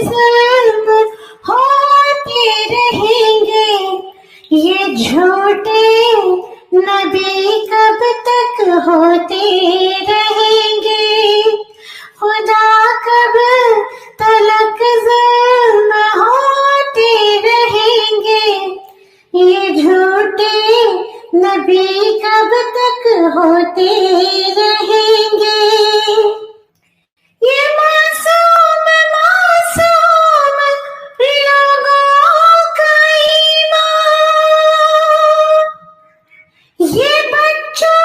ظلم ہوتے رہیں گے، یہ جھوٹے نبی کب تک ہوتے رہیں گے، خدا کب تلک ظلم ہوتے رہیں گے، یہ جھوٹے نبی کب تک ہوتے رہیں گے۔ یہ معصوم معصوم لوگوں کا ایمان، یہ بچوں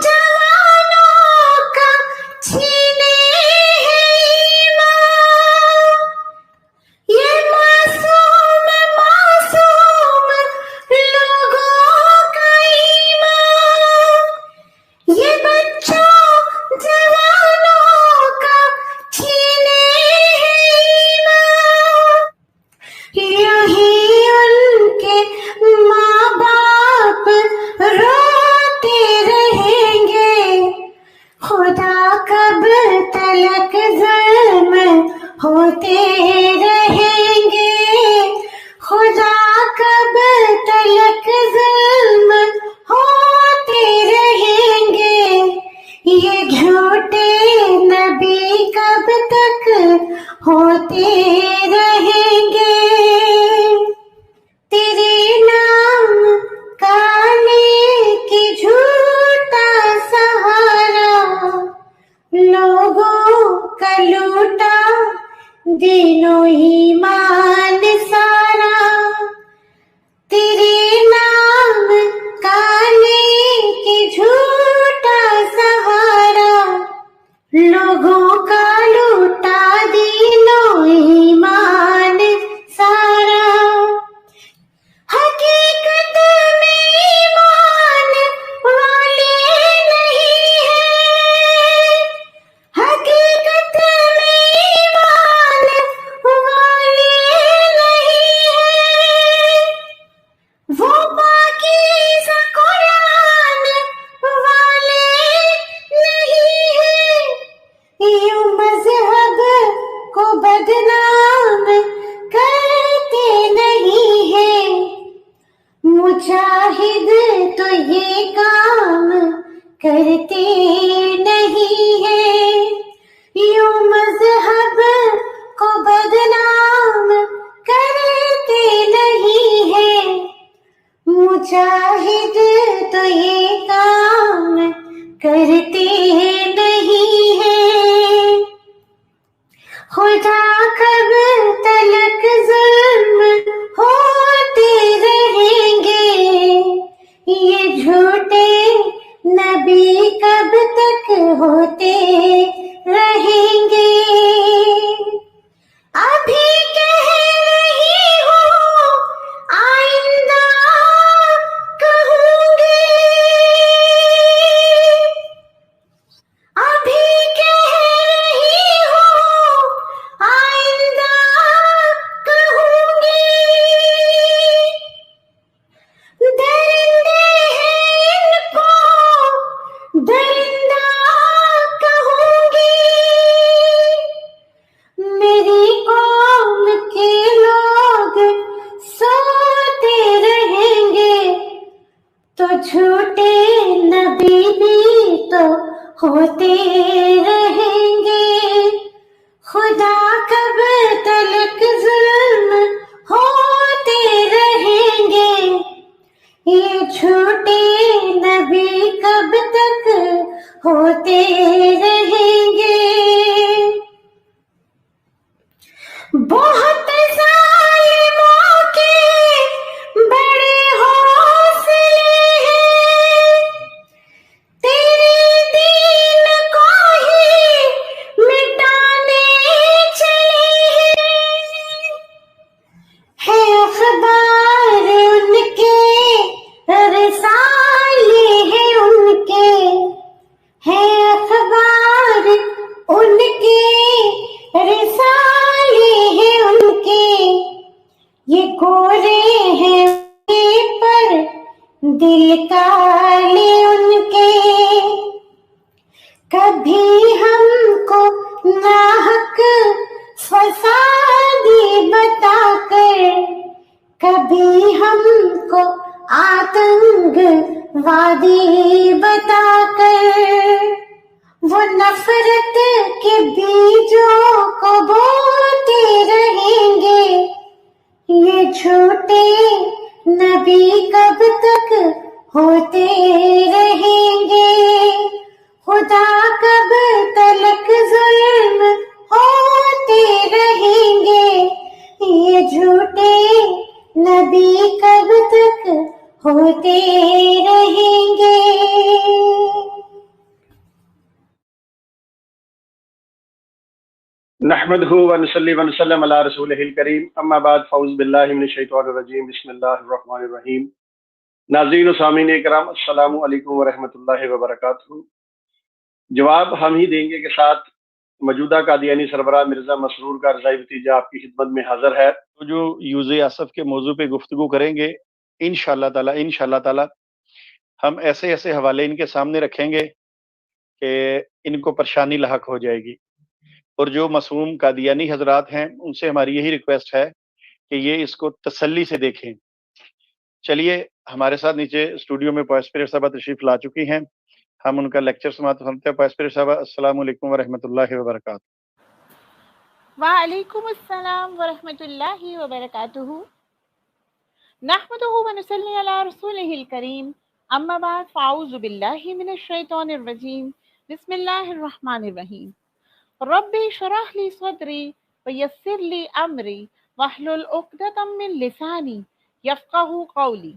جوانوں کا چھینے ہے ایمان، یہ معصوم معصوم لوگوں کا ایمان، یہ بچوں جوانوں کا چھینے ہے ایمان، یوں ہی ان کے ماں باپ روتے رہیں گے، خدا کب تلک ظلم ہوتے رہیں گے، خدا کب تلک ظلم ہوتے رہیں گے، یہ جھوٹے نبی کب تک ہوتے رہیں گے۔ تیرے نام کا لے کے جھوٹا سہارا، لوگوں کا لوٹا دین و ایمان سارا، تیرے نام کا لے کے جھوٹا سہارا، لوگوں کا لوٹا دین و ایمان سارا، حقیقت میں ایمان والے نہیں ہیں، حقیقت میں ایمان والے نہیں ہیں، وہ پاکیزہ قرآن والے نہیں ہیں، یوں مذہب کو بدنام کرتے نہیں ہیں، مجاہد تو یہ کام کرتے نہیں ہیں، یوں مذہب کو بدنام کرتے نہیں ہیں، مجاہد تو یہ کام کرتے نہیں ہیں، خدا کب تلک ظلم ہوتے رہیں گے، یہ جھوٹے نبی کب تک ہوتے رہیں گے۔ ابھی کہہ رہی ہوں آئندہ کہوں گی، ابھی کہہ رہی ہوں آئندہ کہوں گی، درندے ہیں ان کو درندہ کہوں گی، میری قوم کے لوگ سوتے رہیں گے، تو جھوٹے نبی بھی تو ہوتے رہیں گے، خدا کب تلک ظلم ہوتے رہیں گے، یہ جھوٹے نبی کب تک ہوتے رہیں گے۔ بہت ظالموں کے بڑے حوصلے ہیں، تیرے دین کو ہی مٹانے چلے ہیں، ہے اخبار ان کے رسالے ہیں ان کے، ہے اخبار ان کے رسالے ہیں ان کے، یہ گورے ہیں پر دل کالے ان کے، کبھی ہم کو ناحق फसादी बता कर कभी हमको आतंकवादी बता कर वो नफरत के बीजों को बोते रहेंगे। ये झूठे नबी कब तक होते रहेंगे। खुदा कब तलक जुल्म होते रहेंगे। ये झूठे नबी कब तक होते रहेंगे। नहमदहु व नसल्ली व नसल्लम अला रसूलिहिल करीम अम्मा बाद फ़ऊज़ु बिल्लाहि मिनश शैतानिर रजीम बिस्मिल्लाहिर रहमानिर रहीम। नाज़रीन व सामीन इकराम अस्सलामु अलैकुम व रहमतुल्लाहि व बरकातुहू। जवाब हम ही देंगे के साथ मौजूदा कादियानी सरबराह मिर्ज़ा मसरूर का रज़ाई भतीजा आपकी खिदमत में हाजिर है। तो जो यूज़े असफ़ के मौजू पे गुफ्तगू करेंगे इंशाअल्लाह ताला हम ऐसे ऐसे हवाले इनके सामने रखेंगे कि इनको परेशानी लाहक हो जाएगी। और जो मासूम कादियानी हजरात हैं उनसे हमारी यही रिक्वेस्ट है कि ये इसको तसल्ली से देखें। चलिए, हमारे साथ नीचे स्टूडियो में पॉइस्पिरिट साहबा तशरीफ ला चुकी हैं। हम उनका लेक्चर सुनते हैं। पॉइस्पिरिट साहबा, अस्सलामु अलैकुम व रहमतुल्लाहि व बरकातुहू। वालेकुम अस्सलाम व रहमतुल्लाहि व बरकातुहू। नहमदुहु व नसल्ली अला रसूलिहिल करीम अम्मा बाद फ़अऊज़ु बिल्लाहि मिनश शैतानिर रजीम बिस्मिल्लाहिर रहमानिर रहीम। रब्बि इश्रह ली सदरी व यस्सिर ली अमरी वहलुल उक़दतम मिन लिसानी यफ़क़हू क़ौली।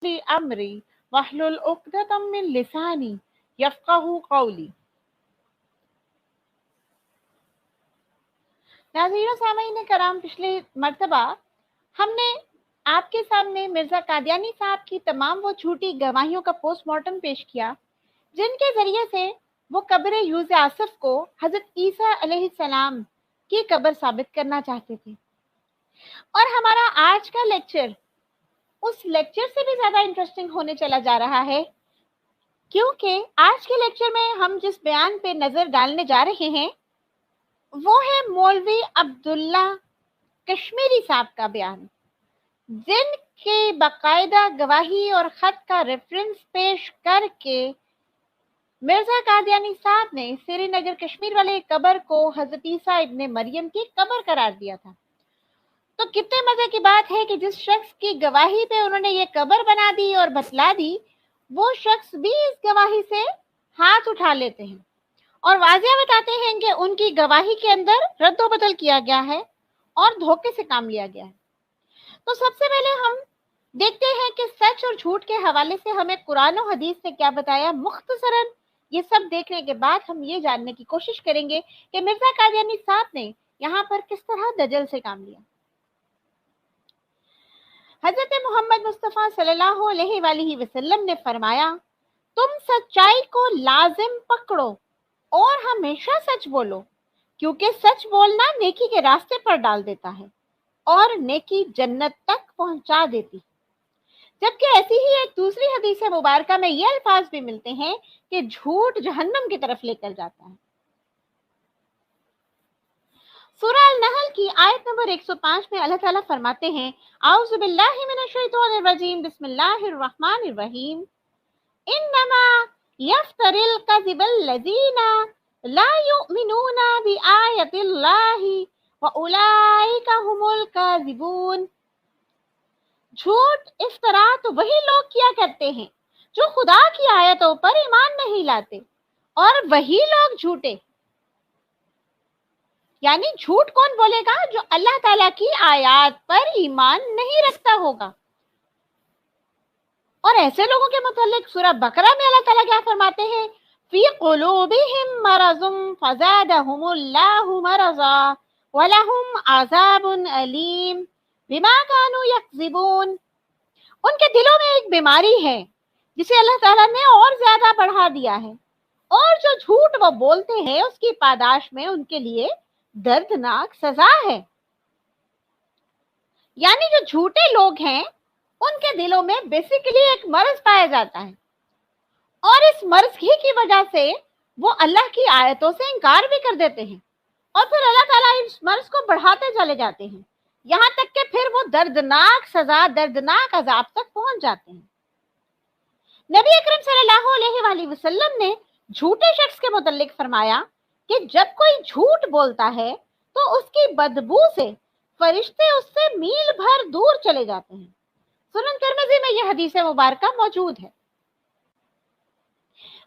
ली अमरी वहलुल उक़दतम मिन लिसानी यफ़क़हू क़ौली। नाज़रीन सामीन कराम, पिछले मर्तबा हमने आपके सामने मिर्ज़ा कादियानी साहब की तमाम वो झूठी गवाहियों का पोस्टमार्टम पेश किया जिनके जरिए से वो कब्र यूज़े आसिफ को हज़रत ईसा अलैहिस्सलाम की कब्र साबित करना चाहते थे। और हमारा आज का लेक्चर उस लेक्चर से भी ज़्यादा इंटरेस्टिंग होने चला जा रहा है, क्योंकि आज के लेक्चर में हम जिस बयान पे नज़र डालने जा रहे हैं वो है मौलवी अब्दुल्ला कश्मीरी साहब का बयान, जिनके बाकायदा गवाही और ख़त का रेफरेंस पेश करके मिर्ज़ा कादियानी साहब ने श्रीनगर कश्मीर वाले कब्र को हज़रत ईसा इब्ने मरियम की कब्र करार दिया था। तो कितने मजे की बात है कि जिस शख्स की गवाही पे उन्होंने ये कब्र बना दी और बतला दी, वो शख्स भी इस गवाही से हाथ उठा लेते हैं और वाज़िया बताते हैं कि उनकी गवाही के अंदर रद्दो बदल किया गया है और धोखे से काम लिया गया है। तो सबसे पहले हम देखते हैं कि सच और झूठ के हवाले से हमें कुरान और हदीस ने क्या बताया। मुख्तसरन ये सब देखने के बाद हम ये जानने की कोशिश करेंगे कि मिर्ज़ा कादियानी साहब ने यहाँ पर किस तरह दजल से काम लिया। हजरत मोहम्मद मुस्तफ़ा सल्लल्लाहु अलैहि वसल्लम ने फरमाया, तुम सच्चाई को लाजिम पकड़ो और हमेशा सच बोलो, क्योंकि सच बोलना नेकी के रास्ते पर डाल देता है और नेकी जन्नत तक पहुंचा देती। जबकि ऐसी ही एक दूसरी हदीस मुबारका में ये अल्फाज भी मिलते हैं कि झूठ जहन्नम की तरफ लेकर जाता है। सूरह अल-नहल की आयत नंबर 105 में अल्लाह ताला फरमाते हैं, आऊज़ु बिल्लाहि मिनश शैतानिर रजीम बिस्मिल्लाहिर रहमानिर रहीम। इन्नमा यफ्तरिल कज़िबल लज़ीना ला युमिनूना बिआयतिल्लाहि व उलाइका हुमुल काज़िबून। झूठ इफ्तरा तो वही लोग किया करते हैं जो खुदा की आयतों पर ईमान नहीं लाते, और वही लोग झूठे یعنی جھوٹ کون بولے گا؟ جو اللہ تعالیٰ کی آیات پر ایمان نہیں رکھتا ہوگا۔ اور ایسے لوگوں کے متعلق سورہ بقرہ میں اللہ تعالیٰ کیا فرماتے ہیں؟ فی قلوبہم مرض فزادہم اللہ مرضا ولہم عذاب علیم بما کانوا یکذبون۔ ان کے دلوں میں ایک بیماری ہے جسے اللہ تعالیٰ نے اور زیادہ بڑھا دیا ہے، اور جو جھوٹ وہ بولتے ہیں اس کی پاداش میں ان کے لیے دردناک سزا ہے۔ یعنی جو جھوٹے لوگ ہیں ان کے دلوں میں بیسیکلی ایک مرض پایا جاتا ہے، اور اس مرض ہی کی وجہ سے وہ اللہ کی آیتوں سے انکار بھی کر دیتے ہیں، اور پھر اللہ تعالیٰ اس مرض کو بڑھاتے چلے جاتے ہیں، یہاں تک کہ پھر وہ دردناک سزا، دردناک عذاب تک پہنچ جاتے ہیں۔ نبی اکرم صلی اللہ علیہ وآلہ وسلم نے جھوٹے شخص کے متعلق فرمایا کہ جب کوئی جھوٹ بولتا ہے تو اس کی بدبو سے فرشتے اس سے میل بھر دور چلے جاتے ہیں۔ سنن ترمذی میں یہ حدیث مبارکہ موجود ہے۔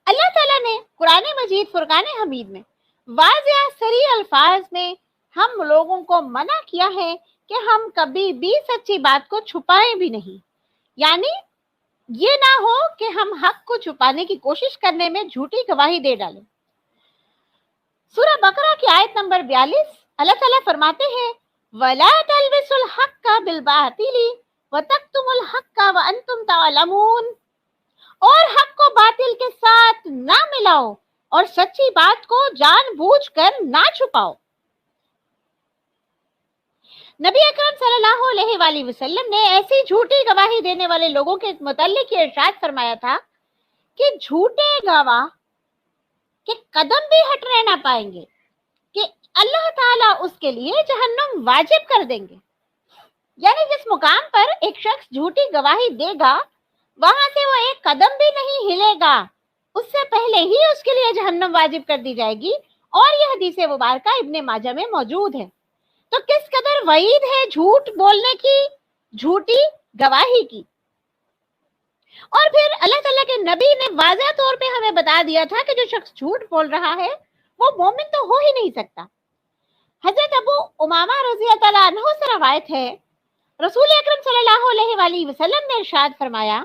اللہ تعالیٰ نے قرآن مجید فرقان حمید میں واضح صریح الفاظ میں ہم لوگوں کو منع کیا ہے کہ ہم کبھی بھی سچی بات کو چھپائیں بھی نہیں، یعنی یہ نہ ہو کہ ہم حق کو چھپانے کی کوشش کرنے میں جھوٹی گواہی دے ڈالیں۔ سورہ بقرہ کی آیت نمبر 42 اللہ تعالیٰ فرماتے ہیں وَلَا تَلْبِسُوا الْحَقَّ بِالْبَاطِلِ وَتَكْتُمُوا الْحَقَّ وَأَنْتُمْ تَعْلَمُونَ، اور حق کو باطل کے ساتھ نہ ملاؤ اور سچی بات کو جان بوجھ کر نہ چھپاؤ۔ نبی اکرم صلی اللہ علیہ وآلہ وسلم نے ایسی جھوٹی گواہی دینے والے لوگوں کے متعلق یہ ارشاد فرمایا تھا کہ جھوٹے گواہ کے قدم بھی ہٹنے نہ پائیں گے کہ اللہ تعالیٰ اس کے لیے جہنم واجب کر دیں گے۔ یعنی جس مقام پر ایک شخص جھوٹی گواہی دے گا وہاں سے وہ ایک قدم بھی نہیں ہلے گا، اس سے پہلے ہی اس کے لیے جہنم واجب کر دی جائے گی، اور یہ حدیث مبارکہ ابن ماجہ میں موجود ہے۔ تو کس قدر وعید ہے جھوٹ بولنے کی، جھوٹی گواہی کی۔ اور پھر اللہ تعالیٰ کے نبی نے واضح طور پہ ہمیں بتا دیا تھا کہ جو شخص جھوٹ بول رہا ہے وہ مومن تو ہو ہی نہیں سکتا۔ حضرت ابو امامہ رضی اللہ عنہ سے روایت ہے، رسول اکرم صلی اللہ علیہ وآلہ وسلم نے ارشاد فرمایا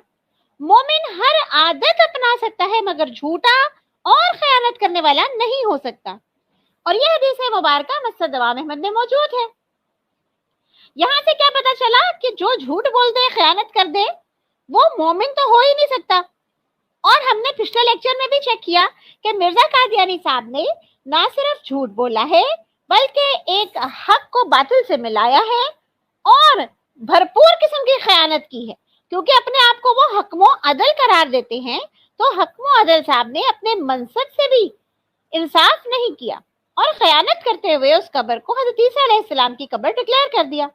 مومن ہر عادت اپنا سکتا ہے مگر جھوٹا اور خیانت کرنے والا نہیں ہو سکتا، اور یہ حدیث مبارکہ مسند امام احمد میں موجود ہے۔ یہاں سے کیا پتا چلا کہ جو جھوٹ بول دے، خیانت کر دے، وہ مومن تو ہو ہی نہیں سکتا۔ اور ہم نے پچھلے لیکچر میں بھی چیک کیا کہ مرزا قادیانی صاحب نے نہ صرف جھوٹ بولا ہے بلکہ ایک حق کو باطل سے ملایا ہے اور بھرپور قسم کی خیانت کی ہے، کیونکہ اپنے آپ کو وہ حکم و عدل قرار دیتے ہیں، تو حکم و عدل صاحب نے اپنے منصب سے بھی انصاف نہیں کیا اور خیانت کرتے ہوئے اس قبر کو حضرت عیسیٰ علیہ السلام کی قبر ڈکلیئر کر دیا۔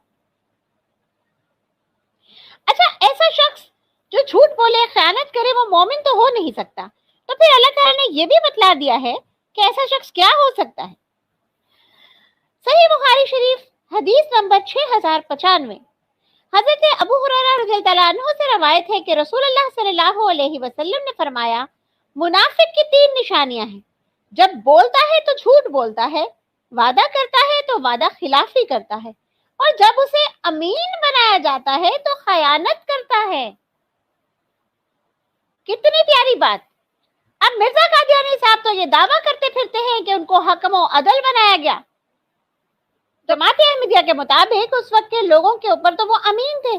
اچھا، ایسا شخص جو جھوٹ بولے، خیانت کرے، وہ مومن تو ہو نہیں سکتا، تو پھر اللہ تعالیٰ نے یہ بھی بتلا دیا ہے کہ ایسا شخص کیا ہو سکتا ہے۔ صحیح بخاری شریف حدیث نمبر 6095 حضرت ابو ہریرہ رضی اللہ عنہ سے روایت ہے کہ رسول اللہ صلی اللہ علیہ وسلم نے فرمایا منافق کی 3 نشانیاں ہیں، جب بولتا ہے تو جھوٹ بولتا ہے، وعدہ کرتا ہے تو وعدہ خلافی کرتا ہے، اور جب اسے امین بنایا جاتا ہے تو خیانت کرتا ہے۔ کتنی پیاری بات۔ اب مرزا قادیانی صاحب تو یہ دعویٰ کرتے پھرتے ہیں کہ ان کو حکم و عدل بنایا گیا۔ جماعت احمدیہ کے مطابق اس وقت کے لوگوں کے اوپر تو وہ امین تھے،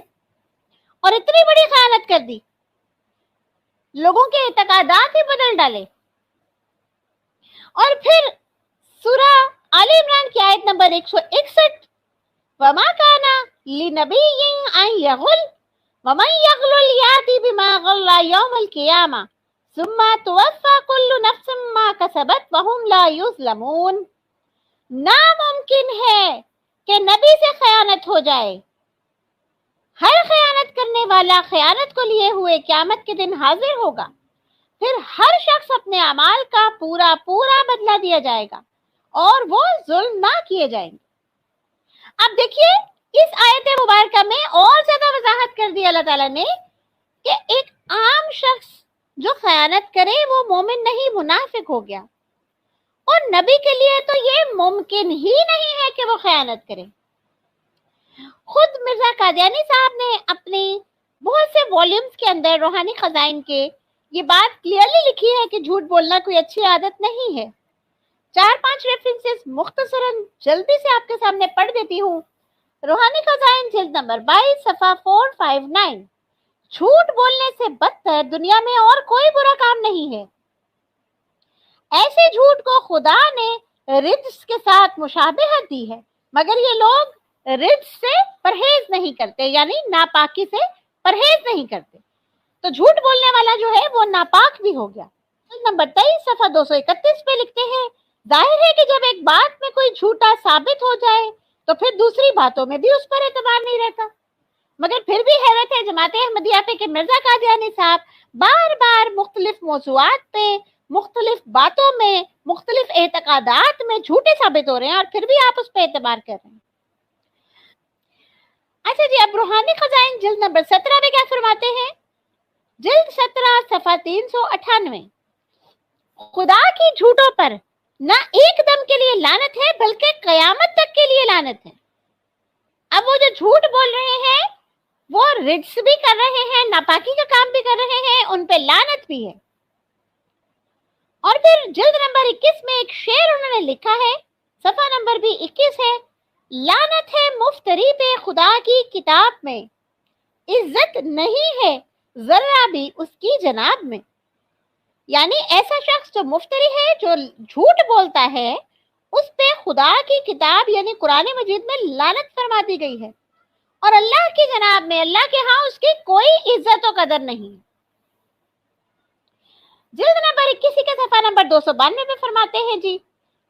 اور اتنی بڑی خیانت کر دی، لوگوں کے اعتقادات ہی بدل ڈالے۔ اور پھر سورہ آل عمران کی آیت نمبر 161 وَمَا كَانَ لِنَبِيٍّ أَن يَغُلَّ وَمَن يَغْلُلْ يَأْتِ بِمَا غَلَّ يَوْمَ الْقِيَامَةِ ثُمَّ تُوَفَّى كُلُّ نَفْسٍ مَا كَسَبَتْ وَهُمْ لَا يُظْلَمُونَ۔ ناممکن ہے کہ نبی سے خیانت ہو جائے۔ ہر خیانت کرنے والا خیانت کو لیے ہوئے قیامت کے دن حاضر ہوگا، پھر ہر شخص اپنے اعمال کا پورا بدلہ دیا جائے گا اور وہ ظلم نہ کیے جائیں گے۔ اب دیکھیے اس آیت مبارکہ میں اور زیادہ وضاحت کر دی اللہ تعالیٰ نے کہ ایک عام شخص جو خیانت کرے وہ مومن نہیں، منافق ہو گیا، اور नबी के लिए तो ये मुमकिन ही नहीं है कि वो खयानत करे। खुद मिर्जा कादियानी साहब ने अपनी बहुत से वॉल्यूम्स के अंदर रूहानी खजाइन के ये बात क्लियरली लिखी है कि झूठ बोलना कोई अच्छी आदत नहीं है। 4-5 रेफरेंसेस मुख्तसरन जल्दी से आपके सामने पढ़ देती हूँ। रूहानी खजाइन जिल्द नंबर 22 सफ़ा 459। झूठ बोलने से बदतर दुनिया में और कोई बुरा काम नहीं है। ऐसे झूठ को खुदा ने रिज्स के साथ मुशाबिहत दी है, मगर ये लोग रिज्स से परहेज नहीं करते, यानी नापाकी से परहेज नहीं करते। तो झूठ बोलने वाला जो है वो नापाक भी हो गया। नंबर 23 सफ़ा 231 पे लिखते हैं, जाहिर है कि जब एक बात में कोई झूठा साबित हो जाए तो फिर दूसरी बातों में भी उस पर एतबार नहीं रहता। मगर फिर भी हैरत है, जमात अहमदिया पे कि मिर्जा कादियानी साहब बार बार मुख्तलिफ मौज़ूआत पे, मुख्तलिफ बातों में, मुख्तलिफ एतकादात में झूठे साबित हो रहे हैं और फिर भी आप उस पर एतबार कर रहे हैं। अच्छा जी, अब रूहानी खजाइन जिल्द नंबर 17 में क्या फरमाते हैं? जिल्द 17 सफ़ा 398। खुदा की झूठों पर ना एक दम के लिए लानत है बल्कि कयामत तक के लिए लानत है। अब वो जो झूठ बोल रहे हैं वो रिज्स भी कर रहे हैं, नापाकी का काम भी कर रहे हैं, उन पे लानत भी है। और फिर जिल्द नंबर 21 में एक शेर उन्होंने लिखा है, सफ़ा नंबर भी 21 है, लानत है मुफ्तरी पे खुदा की किताब में, इज्जत नहीं है जरा भी उसकी जनाब में। यानी ऐसा शख्स जो मुफ्तरी है, जो झूठ बोलता है, उस पे खुदा की किताब यानी कुरान मजीद में लानत फरमा दी गई है और अल्लाह की जनाब में, अल्लाह के यहाँ उसकी कोई इज्जत और कदर नहीं। जिल्द नंबर 21 के सफ़ा नंबर 292 में फरमाते हैं जी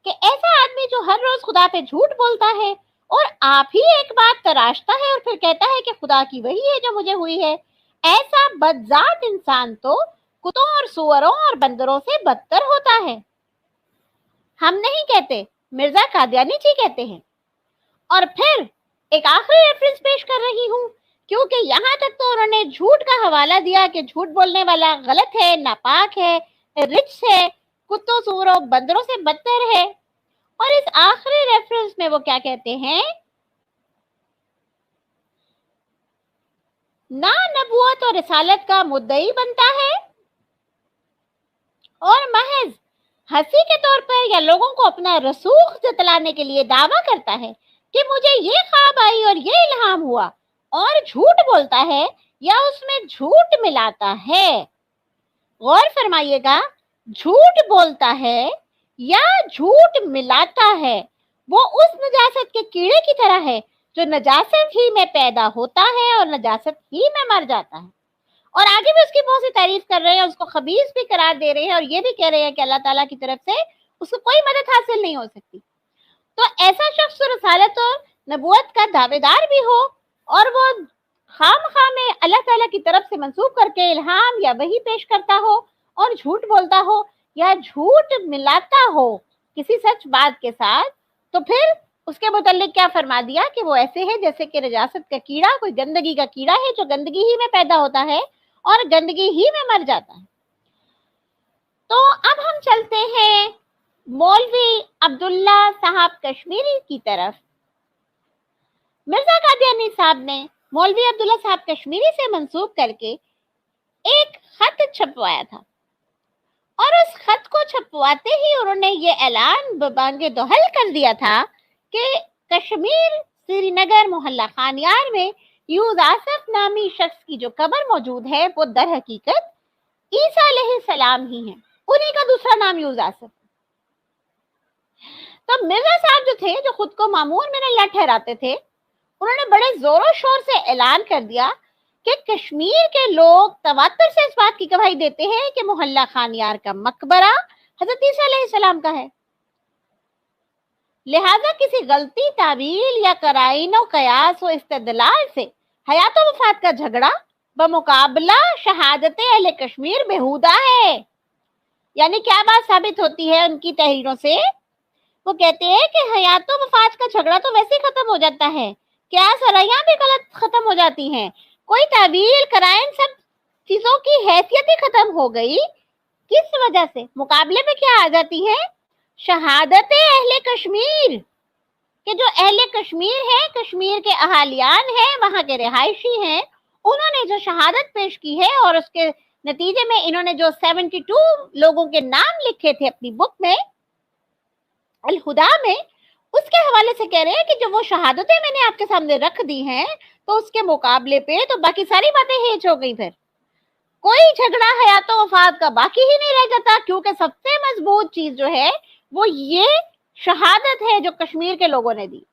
कि ऐसा आदमी जो हर रोज खुदा पे झूठ बोलता है और आप ही एक बात तराशता है और फिर कहता है कि खुदा की वही है जो मुझे हुई है, ऐसा बदजात इंसान तो कुत्तों और सुअरों और बंदरों से बदतर होता है। हम नहीं कहते, मिर्जा कादियानी जी कहते हैं। और फिर एक आखिरी रेफरेंस पेश कर रही हूँ, क्योंकि यहाँ तक तो उन्होंने झूठ का हवाला दिया कि झूठ बोलने वाला गलत है, नापाक है, रिच है, कुत्तों सुअरों बंदरों से बदतर है। और इस आखिरी रेफरेंस में वो क्या कहते हैं, ना नबूवत और रिसालत का मुद्दई बनता है और महज हंसी के तौर पर या लोगों को अपना रसूख जतलाने के लिए दावा करता है कि मुझे ये ख्वाब आई और ये इल्हाम हुआ, और झूठ बोलता है या उसमें झूठ मिलाता है। गौर फरमाइएगा, झूठ बोलता है या झूठ मिलाता है, वो उस नजासत के कीड़े की तरह है जो नजासत ही में पैदा होता है और नजासत ही में मर जाता है। और आगे भी उसकी बहुत सी तारीफ कर रहे हैं, उसको खबीस भी करार दे रहे हैं और ये भी कह रहे हैं कि अल्लाह ताला की तरफ से उसको कोई मदद हासिल नहीं हो सकती। तो ऐसा शख्स रसालत और नबूवत का दावेदार भी हो और वो खामखा में अल्लाह ताला की तरफ से मंसूब करके इल्हाम या वही पेश करता हो और झूठ बोलता हो या झूठ मिलाता हो किसी सच बात के साथ, तो फिर उसके मुतालिक क्या फरमा दिया कि वो ऐसे है जैसे कि नजासत का कीड़ा, कोई गंदगी का कीड़ा है जो गंदगी ही में पैदा होता है और गंदगी ही में मर जाता है। तो अब हम चलते हैं मौलवी अब्दुल्ला साहब कश्मीरी की तरफ। मिर्जा कादियानी साहब ने मौलवी अब्दुल्ला साहब कश्मीरी से मंसूब करके एक खत छपवाया था और उस खत को छपवाते ही उन्होंने ये ऐलान बबांगे दोहल कर दिया था कि कश्मीर श्रीनगर मोहल्ला खानियार में यूज आसफ नामी शख्स की जो कब्र मौजूद है वो दर हकीकत ईसा अलैहिस्सलाम ही है, उन्हीं का दूसरा नाम यूज आसफ। तो मिर्जा साहब जो थे, जो खुद को मामून मिन अल्लाह ठहराते थे, उन्होंने बड़े जोरों शोर से ऐलान कर दिया कि कश्मीर के लोग तवातर से इस बात की गवाही देते हैं कि मोहल्ला खानियार का मकबरा हजरत ईसा अलैहिस्सलाम का है। लिहाजा किसी गलती तावील या कराइनो कयास व इस्तेदलाल से हयात व वफात का झगड़ा बमुकाबला शहादत अहले कश्मीर बेहुदा है। यानी क्या बात साबित होती है उनकी तहरीरों से? वो कहते हैं कि हयात व वफात का झगड़ा तो वैसे ही खत्म हो जाता है, क्या सराइयां भी गलत खत्म हो जाती हैं, कोई तावील कराइन सब चीजों की हैसियत ही खत्म हो गई। किस वजह से? मुकाबले में क्या आ जाती है? शहादत अहले कश्मीर कि जो अहले कश्मीर है, कश्मीर के अहालियान हैं, वहां के रिहायशी हैं, उन्होंने जो शहादत पेश की है और उसके नतीजे में इन्होंने जो 72 लोगों के नाम लिखे थे अपनी बुक में अल हुदा में, उसके हवाले से कह रहे हैं कि जो वो शहादतें मैंने आपके सामने रख दी हैं, तो उसके मुकाबले पे तो बाकी सारी बातें हेज हो गई। फिर कोई झगड़ा हयातो वफात का बाकी ही नहीं रह जाता, क्योंकि सबसे मजबूत चीज जो है वो ये शहादत है जो कश्मीर के लोगों ने दी।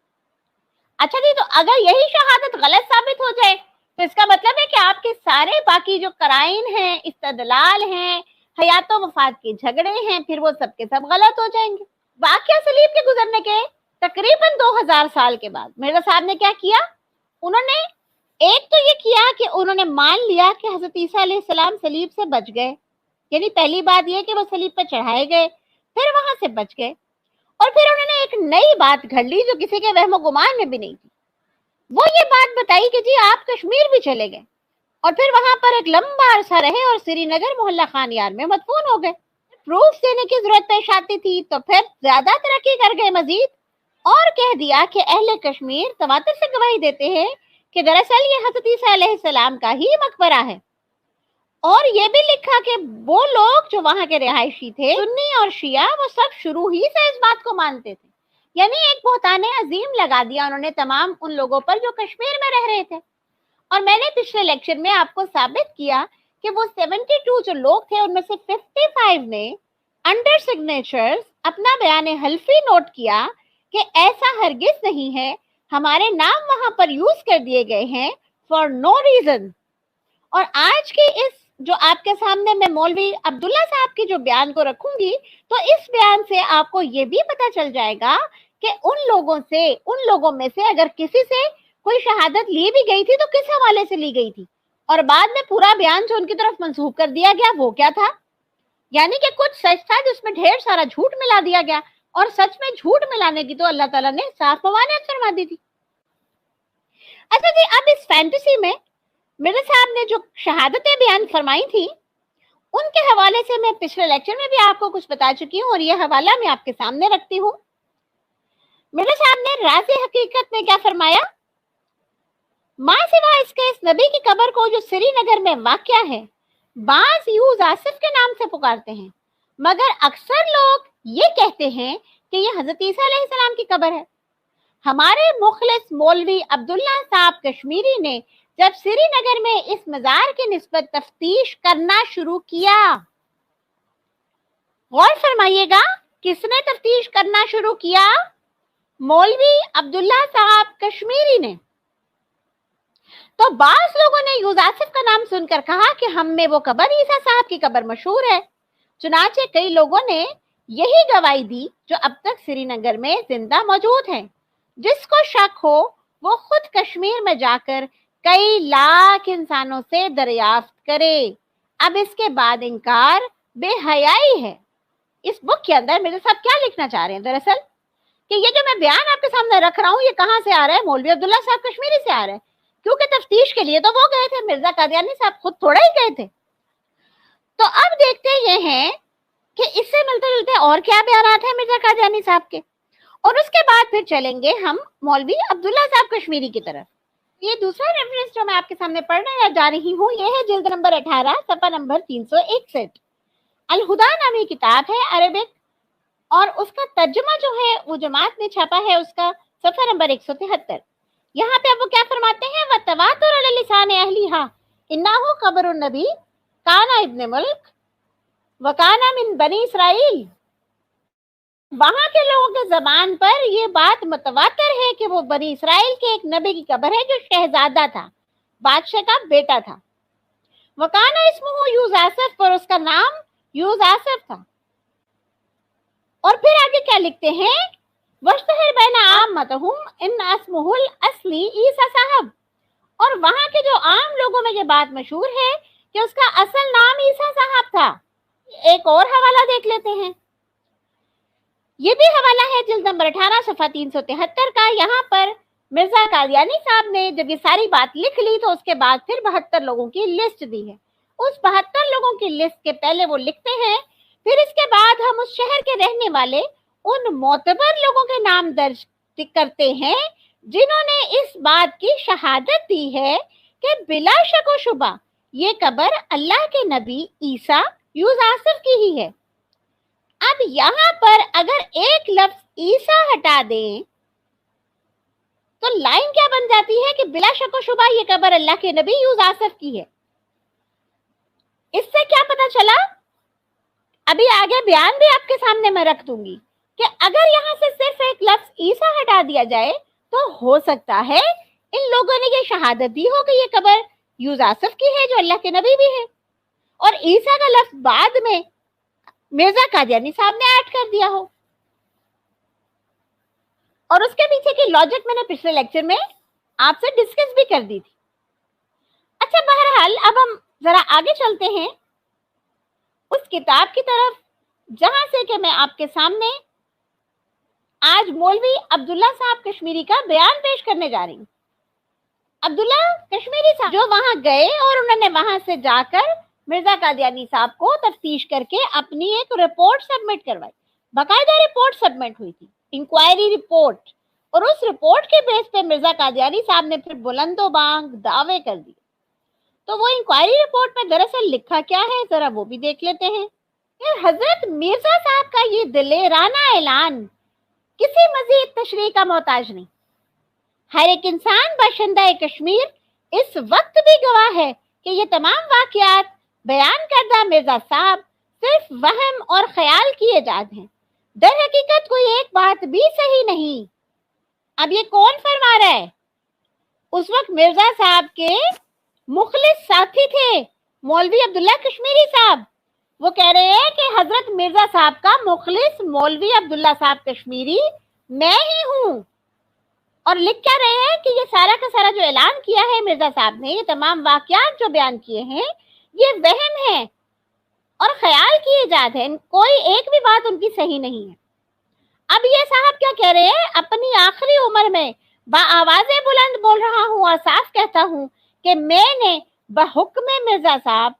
अच्छा जी, तो अगर यही शहादत गलत साबित हो जाए तो इसका मतलब है कि आपके सारे बाकी जो कराइन हैं, इस्तदलाल हैं, हयातो वफात के झगड़े हैं, फिर वो सब के सब गलत हो जाएंगे। वाकया सलीब के गुजरने के तकरीबन 2000 साल के बाद मिर्जा साहब ने क्या किया? उन्होंने एक तो ये किया कि उन्होंने मान लिया कि हजरत ईसा अलैहिस्सलाम सलीब से बच गए, यानी पहली बात ये कि वो सलीब पर चढ़ाए गए, फिर वहां से बच गए। और फिर उन्होंने एक नई बात घड़ ली जो किसी के वहमो गुमान में भी नहीं थी। वो ये बात बताई कि जी आप कश्मीर भी चले गए और फिर वहां पर एक लंबा अरसा रहे और श्रीनगर मोहल्ला खान यार में मदफून हो गए। प्रूफ देने की जरूरत पेश आती थी तो फिर ज्यादा तरक्की कर गए मजीद, और कह दिया कि अहले कश्मीर तवातर से गवाही देते हैं कि दरअसल ये हजरत ईसा अलैहिस्सलाम का ही मकबरा है। और ये भी लिखा कि वो लोग जो वहां के रिहायशी थे, सुन्नी और शिया, वो सब शुरू ही से इस बात को मानते थे। यानी एक बहतान अजीम लगा दिया उन्होंने तमाम उन लोगों पर जो कश्मीर में रह रहे थे। और मैंने पिछले लेक्चर में आपको साबित किया कि वो 72 जो लोग थे उनमें से 55 ने अंडर सिग्नेचर्स अपना बयान हल्फी नोट किया कि ऐसा हरगिज नहीं है, हमारे नाम वहां पर यूज कर दिए गए हैं फॉर नो रीजन। और आज के इस जो आपके सामने मैं मौलवी अब्दुल्ला साहब की जो बयान को रखूंगी, तो इस बयान से आपको ये भी पता चल जाएगा कि उन लोगों में से अगर किसी से कोई शहादत ली भी गई थी तो किस हवाले से ली गई थी, और बाद में पूरा बयान जो उनकी तरफ मंसूब कर दिया गया वो क्या था। यानी कि कुछ सच था जिसमें ढेर सारा झूठ मिला दिया गया, और सच में झूठ मिलाने की तो अल्लाह ताला ने साफ मवानियत फरमा दी थी। अच्छा जी, अब इस फैंटेसी में मेरे साहब ने जो शहादतें बयान फरमाई थी उनके हवाले से मैं पिछले लेक्चर में भी आपको कुछ बता चुकी हूँ, और यह हवाला मैं आपके सामने रखती हूँ। मेरे साहब ने राज़े हकीकत में क्या फरमाया? मां सिवा इसके इस नबी की कब्र को जो श्रीनगर में वाक़या है, बाज यूज आसिफ के नाम से पुकारते हैं, मगर अक्सर लोग ये कहते हैं कि ये हजरत ईसा अलैहिस्सलाम की कब्र है। हमारे मुखलिस मौलवी अब्दुल्ला साहब कश्मीरी ने जब श्रीनगर में इस मजार की निस्बत तफ्तीश करना शुरू किया, गौर फरमाइएगा, किसने तफ्तीश करना शुरू किया? मौलवी अब्दुल्ला साहब कश्मीरी ने। तो बास लोगों ने यूज आसिफ का नाम सुनकर कहा कि हम में वो कब्र ईसा साहब की कब्र मशहूर है। चुनाचे कई लोगों ने यही गवाही दी जो अब तक श्रीनगर में जिंदा मौजूद हैं। जिसको शक हो वो खुद कश्मीर में जाकर कई लाख इंसानों से दरियाफ्त करे। अब इसके बाद इनकार बेहयाई है। इस बुक के अंदर मेरे साथ क्या लिखना चाह रहे हैं दरअसल कि ये जो मैं बयान आपके सामने रख रहा हूँ ये कहाँ से आ रहा है? मौलवी अब्दुल्ला साहब कश्मीरी से आ रहा है, क्योंकि तफ्तीश के लिए तो वो गए थे, मिर्जा कादियानी साहब खुद थोड़ा ही गए थे। तो अब देखते ये हैं कि इससे मिलते जुलते और क्या बयान है मिर्जा कादियानी साहब के, और उसके बाद फिर चलेंगे हम मौलवी अब्दुल्ला साहब कश्मीरी की तरफ। ये दूसरा रेफरेंस जो मैं आपके सामने पढ़ने जा रही हूँ ये है जिल्द नंबर 18 सफा नंबर 361। अल हुदा नामी किताब है अरबिक, और उसका तर्जुमा जो है वो जमात ने छापा है, उसका सफा नंबर 173। यहाँ पे अब वो क्या फरमाते हैं? व तवातुर अला लिसान अहलिहा इन्नहु कब्रुन नबी काना इब्न मुल्क व काना मिन बनी इसराइल। वहां के लोगों के जबान पर ये बात मुतवातर है कि वो बनी इसराइल के एक नबी की कब्र है जो शहजादा था, बादशाह का बेटा था। वकाना इस्मुहु यूजासफ, पर उसका नाम यूजासफ था। और फिर आगे क्या लिखते हैं? वश्तहर बैना आम्मतहुम इन अस्मुहुल असली ईसा साहब, और वहां के जो आम लोगों में ये बात मशहूर है कि उसका असल नाम ईसा साहब था। एक और हवाला देख लेते हैं, ये भी हवाला है जिल्द नंबर 18 सफा 373 का। यहाँ पर मिर्जा कादियानी साहब ने जब ये सारी बात लिख ली तो उसके बाद फिर 72 लोगों की लिस्ट दी है। उस 72 लोगों की लिस्ट के पहले वो लिखते हैं, फिर इसके बाद हम उस शहर के रहने वाले उन मोतबर लोगों के नाम दर्ज करते हैं जिन्होंने इस बात की शहादत दी है कि बिला शक व शुबा ये कब्र अल्लाह के नबी ईसा यूसुफ की ही है। अब यहाँ पर अगर एक लफ्ज ईसा हटा दें तो लाइन क्या बन जाती है कि बिला शक व शुबा ये कब्र अल्लाह के नबी यूसुफ की है। इससे क्या पता चला, अभी आगे बयान भी आपके सामने मैं रख दूंगी कि अगर यहाँ से सिर्फ एक लफ्ज ईसा हटा दिया जाए तो हो सकता है इन लोगों ने ये शहादत दी हो कि ये कब्र यूसुफ की है जो अल्लाह के नबी भी है, और ईसा का लफ्ज बाद में मिर्जा कादियानी साहब ने ऐड कर दिया हो। और उसके पीछे की लॉजिक मैंने पिछले लेक्चर में आपसे डिस्कस भी कर दी थी। अच्छा, बहरहाल अब हम जरा आगे चलते हैं उस किताब की तरफ जहां से कि मैं आपके सामने आज मौलवी अब्दुल्ला साहब कश्मीरी का बयान पेश करने जा रही हूँ। अब्दुल्ला कश्मीरी साहब जो वहां गए और उन्होंने वहां से जाकर मिर्जा कादियानी साहब को तफ्तीश करके अपनी एक रिपोर्ट सबमिट करवाई। बाकायदा रिपोर्ट सबमिट हुई थी, इंक्वायरी रिपोर्ट, और उस रिपोर्ट के बेस पे मिर्जा कादियानी साहब ने फिर बुलंदो बांग दावे कर दिए। तो वो इंक्वायरी रिपोर्ट में दरअसल लिखा क्या है जरा वो भी देख लेते हैं। हजरत मिर्जा साहब का ये दिलेराना ऐलान किसी मजीद तशरीह का मोहताज नहीं। हर एक इंसान बाशिंदा कश्मीर इस वक्त भी गवाह है कि ये तमाम वाकयात बयान करदा मिर्जा साहब सिर्फ वहम और ख्याल की इजाद हैं। दर हकीकत कोई एक बात भी सही नहीं। अब ये कौन फरमा रहा है? उस वक्त मिर्जा साहब के मुखलिस साथी थे मौलवी अब्दुल्ला कश्मीरी साहब। वो कह रहे हैं कि हजरत मिर्जा साहब का मुखलिस मौलवी अब्दुल्ला साहब कश्मीरी मैं ही हूँ, और लिख क्या रहे हैं कि ये सारा का सारा जो ऐलान किया है मिर्जा साहब ने, ये तमाम वाकयात जो बयान किए हैं ये वहम है और ख्याल की इजाद है, कोई एक भी बात उनकी सही नहीं है। अब ये साहब क्या कह रहे हैं? अपनी आखिरी उम्र में बाआवाज़े बुलंद बोल रहा हूँ और साफ कहता हूँ कि मैंने बहुक्म मिर्जा साहब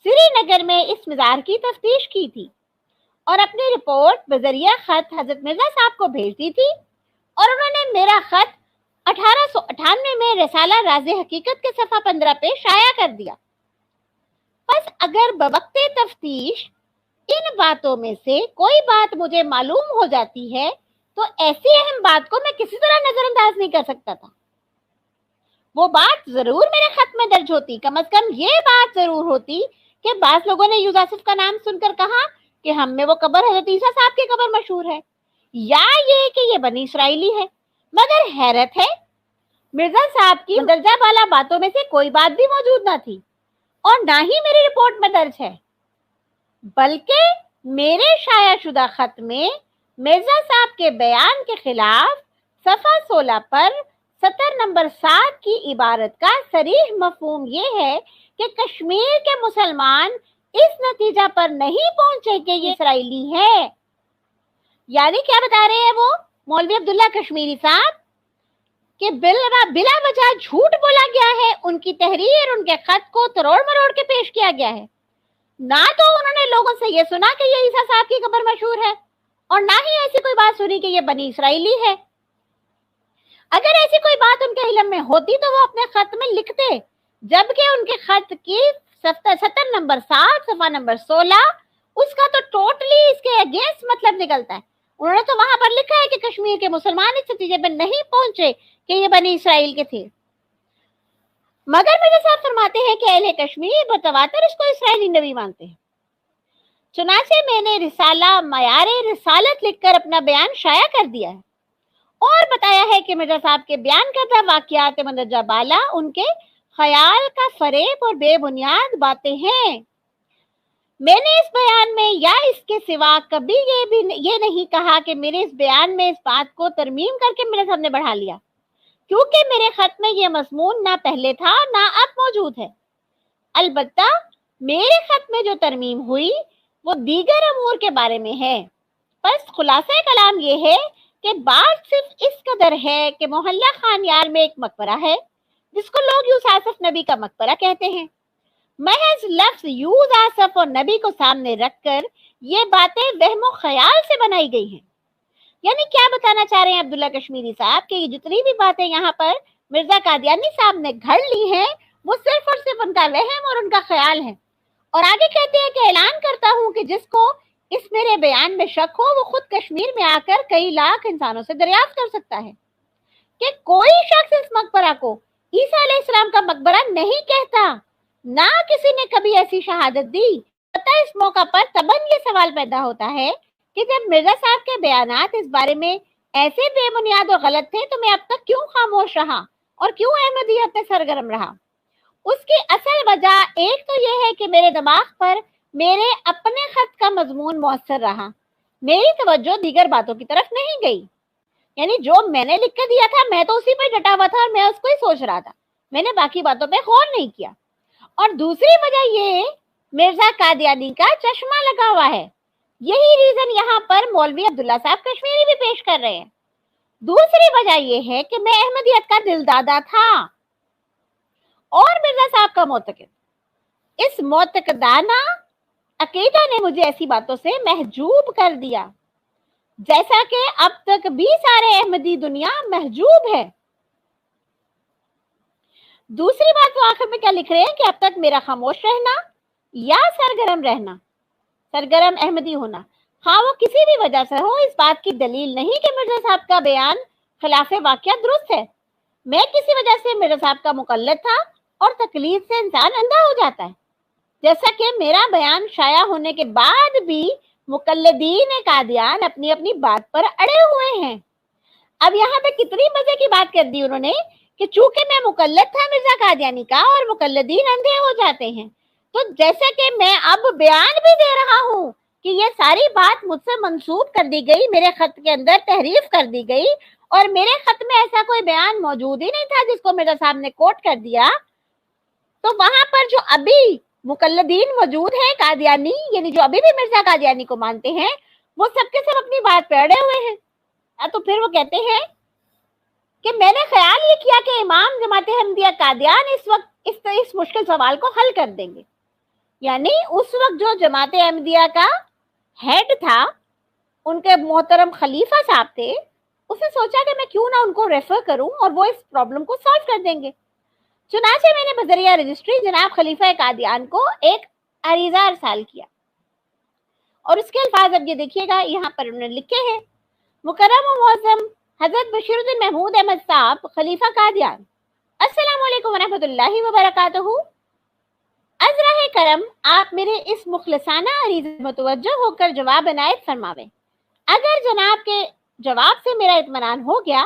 श्रीनगर में इस मज़ार की तफ्तीश की थी और अपनी रिपोर्ट बजरिया खत हजरत मिर्जा साहब को भेज दी थी, और उन्होंने मेरा खत 1898 में रिसाला राज़े हकीकत के सफ़ा 15 पे शाया कर दिया। बस अगर बवक्ते तफ्तीश इन बातों में से कोई बात मुझे मालूम हो जाती है तो ऐसी अहम बात को मैं किसी तरह नजरअंदाज नहीं कर सकता था। वो बात जरूर मेरे खत में दर्ज होती, कम से कम ये बात जरूर होती कि बाज लोगों ने यूसुफ का नाम सुनकर कहा कि हम में वो कब्र हजरत ईसा साहब की कब्र मशहूर है, या ये कि ये बनी इसराइली है। मगर हैरत है, मिर्जा साहब की दर्जा वाला बातों में से कोई बात भी मौजूद ना थी और ना ही मेरी रिपोर्ट में दर्ज है, बल्कि मेरे शाया शुदा खत में मिर्जा साहब के बयान के खिलाफ सफ़ा 16 पर सतर नंबर 7 की इबारत का सरीह मफहूम ये है कि कश्मीर के मुसलमान इस नतीजा पर नहीं पहुंचे कि ये इसराइली है। यानी क्या बता रहे हैं वो मौलवी अब्दुल्ला कश्मीरी साहब कि बिला वजह झूठ बोला गया है, उनकी तहरीर उनके खत को तरोड़ मरोड़ के पेश किया गया है। ना तो उन्होंने लोगों से ये सुना कि ये ईसा साहब की कब्र मशहूर है और ना ही ऐसी कोई बात सुनी कि ये बनी इसराइली है। अगर ऐसी कोई बात उनके इल्म में होती तो वो अपने खत में लिखते, जबकि उनके खत की सतर नंबर 7 सफा नंबर 16 उसका तो टोटली इसके अगेंस्ट मतलब निकलता है। उन्होंने तो वहां पर लिखा है कि कश्मीर के मुसलमान इस नतीजे पर नहीं पहुंचे कि ये बनी इसराइल के थे। मगर मिर्जा साहब फरमाते हैं कि अहले कश्मीर बतवातर इसको इसराइली नबी मानते हैं। चुनाचे मैंने रिसाला मयारे रिसालत लिखकर अपना बयान शाया कर दिया है और बताया है कि मिर्जा साहब के बयान करदा वाकयात मंदरजा बाला उनके ख्याल का फरेब और बेबुनियाद बातें हैं। मैंने इस बयान में या इसके सिवा कभी ये नहीं कहा कि मेरे इस बयान में इस बात को तरमीम करके मेरे सामने बढ़ा लिया, क्योंकि मेरे खत में ये मजमून ना पहले था ना अब मौजूद है। अलबत्ता मेरे खत में जो तरमीम हुई वो दीगर अमूर के बारे में है। बस खुलासा कलाम ये है कि बात सिर्फ इस कदर है कि मोहल्ला खानियार में एक मकबरा है जिसको लोग यूसुफ नबी का मकबरा कहते हैं। महज लफ्ज यूसुफ और नबी को सामने रखकर ये बातें वहमो ख्याल से बनाई गई हैं। یعنی کیا بتانا چاہ رہے ہیں عبداللہ کشمیری صاحب کہ یہ جتنی بھی باتیں یہاں پر مرزا قادیانی صاحب نے گھڑ لی ہیں وہ صرف اور صرف ان کا وہم اور ان کا خیال ہے. اور آگے کہتے ہیں کہ اعلان کرتا ہوں کہ جس کو اس میرے بیان میں شک ہو وہ خود کشمیر میں آ کر کئی لاکھ انسانوں سے دریافت کر سکتا ہے کہ کوئی شخص اس مقبرہ کو عیسیٰ علیہ السلام کا مقبرہ نہیں کہتا، نہ کسی نے کبھی ایسی شہادت دی. پتہ اس موقع پر تباً یہ سوال پیدا ہوتا ہے کہ جب مرزا صاحب کے بیانات اس بارے میں ایسے بے بنیاد اور غلط تھے تو میں اب تک کیوں خاموش رہا اور کیوں احمدیت میں سرگرم رہا؟ اس کی اصل وجہ ایک تو یہ ہے کہ میرے دماغ پر میرے اپنے خط کا مضمون مؤثر رہا، میری توجہ دیگر باتوں کی طرف نہیں گئی. یعنی جو میں نے لکھ کے دیا تھا میں تو اسی پہ ڈٹا ہوا تھا اور میں اس کو ہی سوچ رہا تھا، میں نے باقی باتوں پہ غور نہیں کیا. اور دوسری وجہ یہ مرزا قادیانی کا چشمہ لگا ہوا ہے. یہی ریزن یہاں پر مولوی عبداللہ صاحب کشمیری بھی پیش کر رہے ہیں. دوسری وجہ یہ ہے کہ میں احمدیت کا دل دادا تھا اور مرزا صاحب کا معتقد. اس معتقدانہ عقیدہ نے مجھے ایسی باتوں سے محجوب کر دیا جیسا کہ اب تک بھی سارے احمدی دنیا محجوب ہے. دوسری بات وہ آخر میں کیا لکھ رہے ہیں کہ اب تک میرا خاموش رہنا یا سرگرم رہنا، سرگرم احمدی ہونا، ہاں وہ کسی بھی وجہ سے ہو، اس بات کی دلیل نہیں کہ مرزا صاحب کا بیان خلاف واقعہ درست ہے. میں کسی وجہ سے مرزا صاحب کا مقلد تھا اور تقلید سے انسان اندھا ہو جاتا ہے، جیسا کہ میرا بیان شائع ہونے کے بعد بھی مقلدین قادیان اپنی اپنی بات پر اڑے ہوئے ہیں. اب یہاں پہ کتنی مزے کی بات کر دی انہوں نے کہ چونکہ میں مقلد تھا مرزا قادیانی کا اور مقلدین اندھے ہو جاتے ہیں، تو جیسا کہ میں اب بیان بھی دے رہا ہوں کہ یہ ساری بات مجھ سے منسوب کر دی گئی، میرے خط کے اندر تحریف کر دی گئی اور میرے خط میں ایسا کوئی بیان موجود ہی نہیں تھا جس کو مرزا صاحب نے کوٹ کر دیا. تو وہاں پر جو ابھی مقلدین موجود ہیں قادیانی، یعنی جو ابھی بھی مرزا قادیانی کو مانتے ہیں، وہ سب کے سب اپنی بات پہ اڑے ہوئے ہیں. تو پھر وہ کہتے ہیں کہ میں نے خیال یہ کیا کہ امام جماعت احمدیہ قادیان اس وقت اس مشکل سوال کو حل کر دیں گے. یعنی اس وقت جو جماعت احمدیہ کا ہیڈ تھا، ان کے محترم خلیفہ صاحب تھے، اسے سوچا کہ میں کیوں نہ ان کو ریفر کروں اور وہ اس پرابلم کو سالو کر دیں گے. چنانچہ میں نے بذریعہ رجسٹری جناب خلیفہ قادیان کو ایک عریضہ ارسال کیا اور اس کے الفاظ اب یہ دیکھیے گا، یہاں پر انہوں نے لکھے ہیں: مکرم و معظم حضرت بشیر الدین محمود احمد صاحب خلیفہ قادیان، السلام علیکم ورحمۃ اللہ وبرکاتہ. از راہ کرم آپ میرے اس مخلصانہ عریضے متوجہ ہو کر جواب عنایت فرماویں. اگر جناب کے جواب سے میرا اطمینان ہو گیا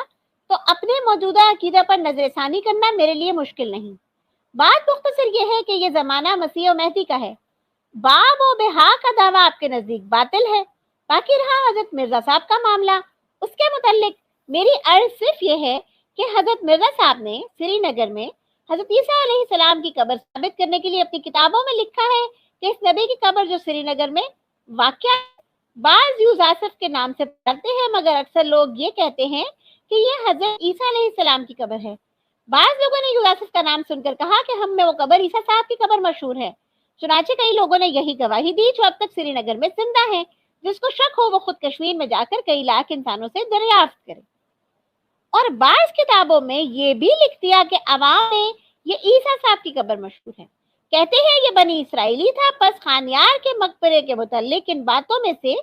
تو اپنے موجودہ عقیدہ پر نظر ثانی کرنا میرے لیے مشکل نہیں. بات مختصر یہ ہے کہ یہ زمانہ مسیح و مہدی کا ہے. باب و بہا کا دعویٰ آپ کے نزدیک باطل ہے. باقی رہا حضرت مرزا صاحب کا معاملہ، اس کے متعلق میری عرض صرف یہ ہے کہ حضرت مرزا صاحب نے سری نگر میں حضرت عیسیٰ علیہ السلام کی قبر ثابت کرنے کے لیے اپنی کتابوں میں لکھا ہے کہ اس نبی کی قبر جو سری نگر میں واقع بعض یوزاسف کے نام سے پڑھتے ہیں، مگر اکثر لوگ یہ کہتے ہیں کہ یہ حضرت عیسیٰ علیہ السلام کی قبر ہے. بعض لوگوں نے یوزاسف کا نام سن کر کہا کہ ہم میں وہ قبر عیسیٰ صاحب کی قبر مشہور ہے. چنانچہ کئی لوگوں نے یہی گواہی دی جو اب تک سری نگر میں زندہ ہیں. جس کو شک ہو وہ خود کشمیر میں جا کر کئی لاکھ انسانوں سے دریافت کرے. اور بعض کتابوں میں یہ بھی لکھ دیا کہ عوام میں یہ عیسیٰ صاحب کی قبر مشہور ہے. کہتے ہیں یہ بنی اسرائیلی تھا. پس خانیار کے مقبرے کے متعلق ان باتوں میں سے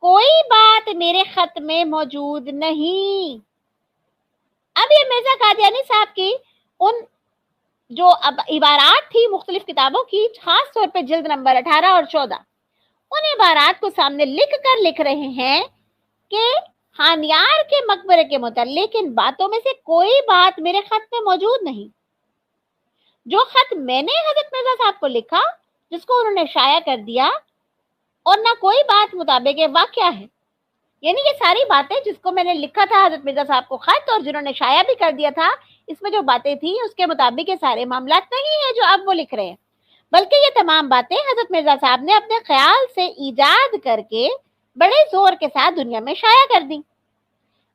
کوئی بات میرے خط میں موجود نہیں. اب یہ مرزا قادیانی صاحب کی ان جو اب عبارات تھی مختلف کتابوں کی، خاص طور پہ جلد نمبر 18 اور 14، ان عبارات کو سامنے لکھ کر لکھ رہے ہیں کہ خانیار کے مقبرے کے متعلق ان باتوں میں سے کوئی بات میرے خط میں موجود نہیں. جو خط میں نے حضرت مرزا صاحب کو لکھا، جس کو انہوں نے شائع کر دیا، اور نہ کوئی بات مطابق واقعہ ہے. یعنی یہ ساری باتیں جس کو میں نے لکھا تھا حضرت مرزا صاحب کو خط اور جنہوں نے شائع بھی کر دیا تھا، اس میں جو باتیں تھیں اس کے مطابق یہ سارے معاملات نہیں ہیں جو اب وہ لکھ رہے ہیں، بلکہ یہ تمام باتیں حضرت مرزا صاحب نے اپنے خیال سے ایجاد کر کے بڑے زور کے ساتھ دنیا میں شائع کر دی.